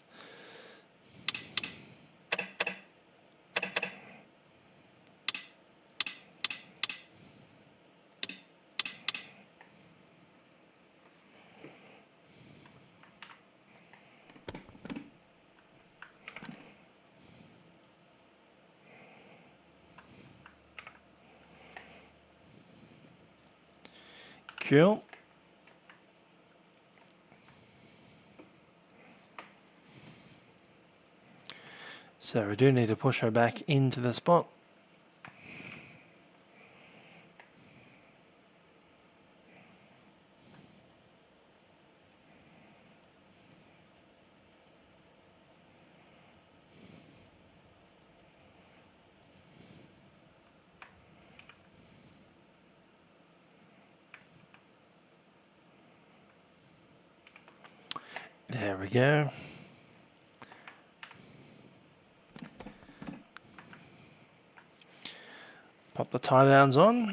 Cool. So we do need to push her back into the spot. There we go. Pop the tie downs on.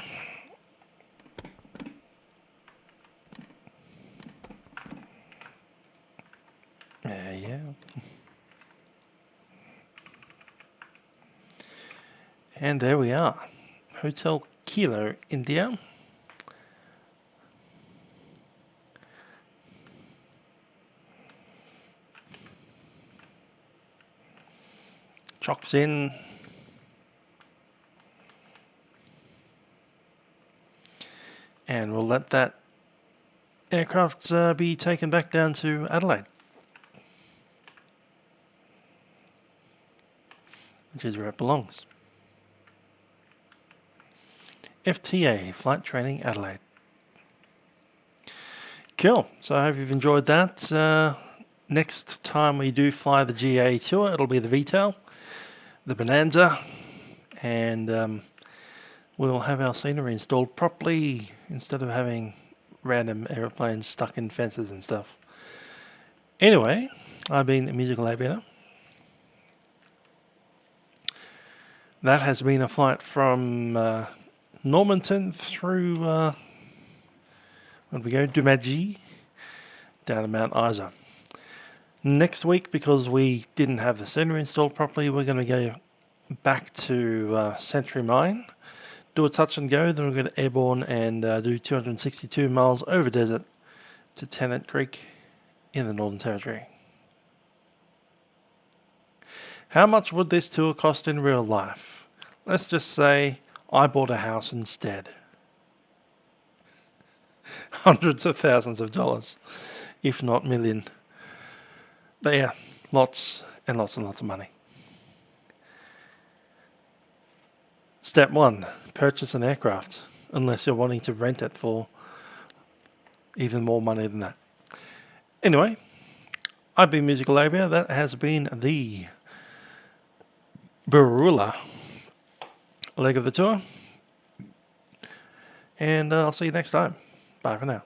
Yeah. And there we are. Hotel Kilo, India. Chocks in. And we'll let that aircraft be taken back down to Adelaide, which is where it belongs. FTA, Flight Training Adelaide. Cool, so I hope you've enjoyed that. Next time we do fly the GA tour, it'll be the VTEL, the Bonanza, and we'll have our scenery installed properly instead of having random aeroplanes stuck in fences and stuff. Anyway, I've been a musical aviator. That has been a flight from Normanton through, where did we go? Doomagee, down to Mount Isa. Next week, because we didn't have the scenery installed properly, we're going to go back to Century Mine, do a touch and go, then we're going to airborne and do 262 miles over desert to Tennant Creek in the Northern Territory. How much would this tour cost in real life? Let's just say I bought a house instead. Hundreds of thousands of dollars, if not million. But yeah, lots and lots and lots of money. Step 1, purchase an aircraft, unless you're wanting to rent it for even more money than that. Anyway, I've been Musical Aviator. That has been the Baroola leg of the tour. And I'll see you next time. Bye for now.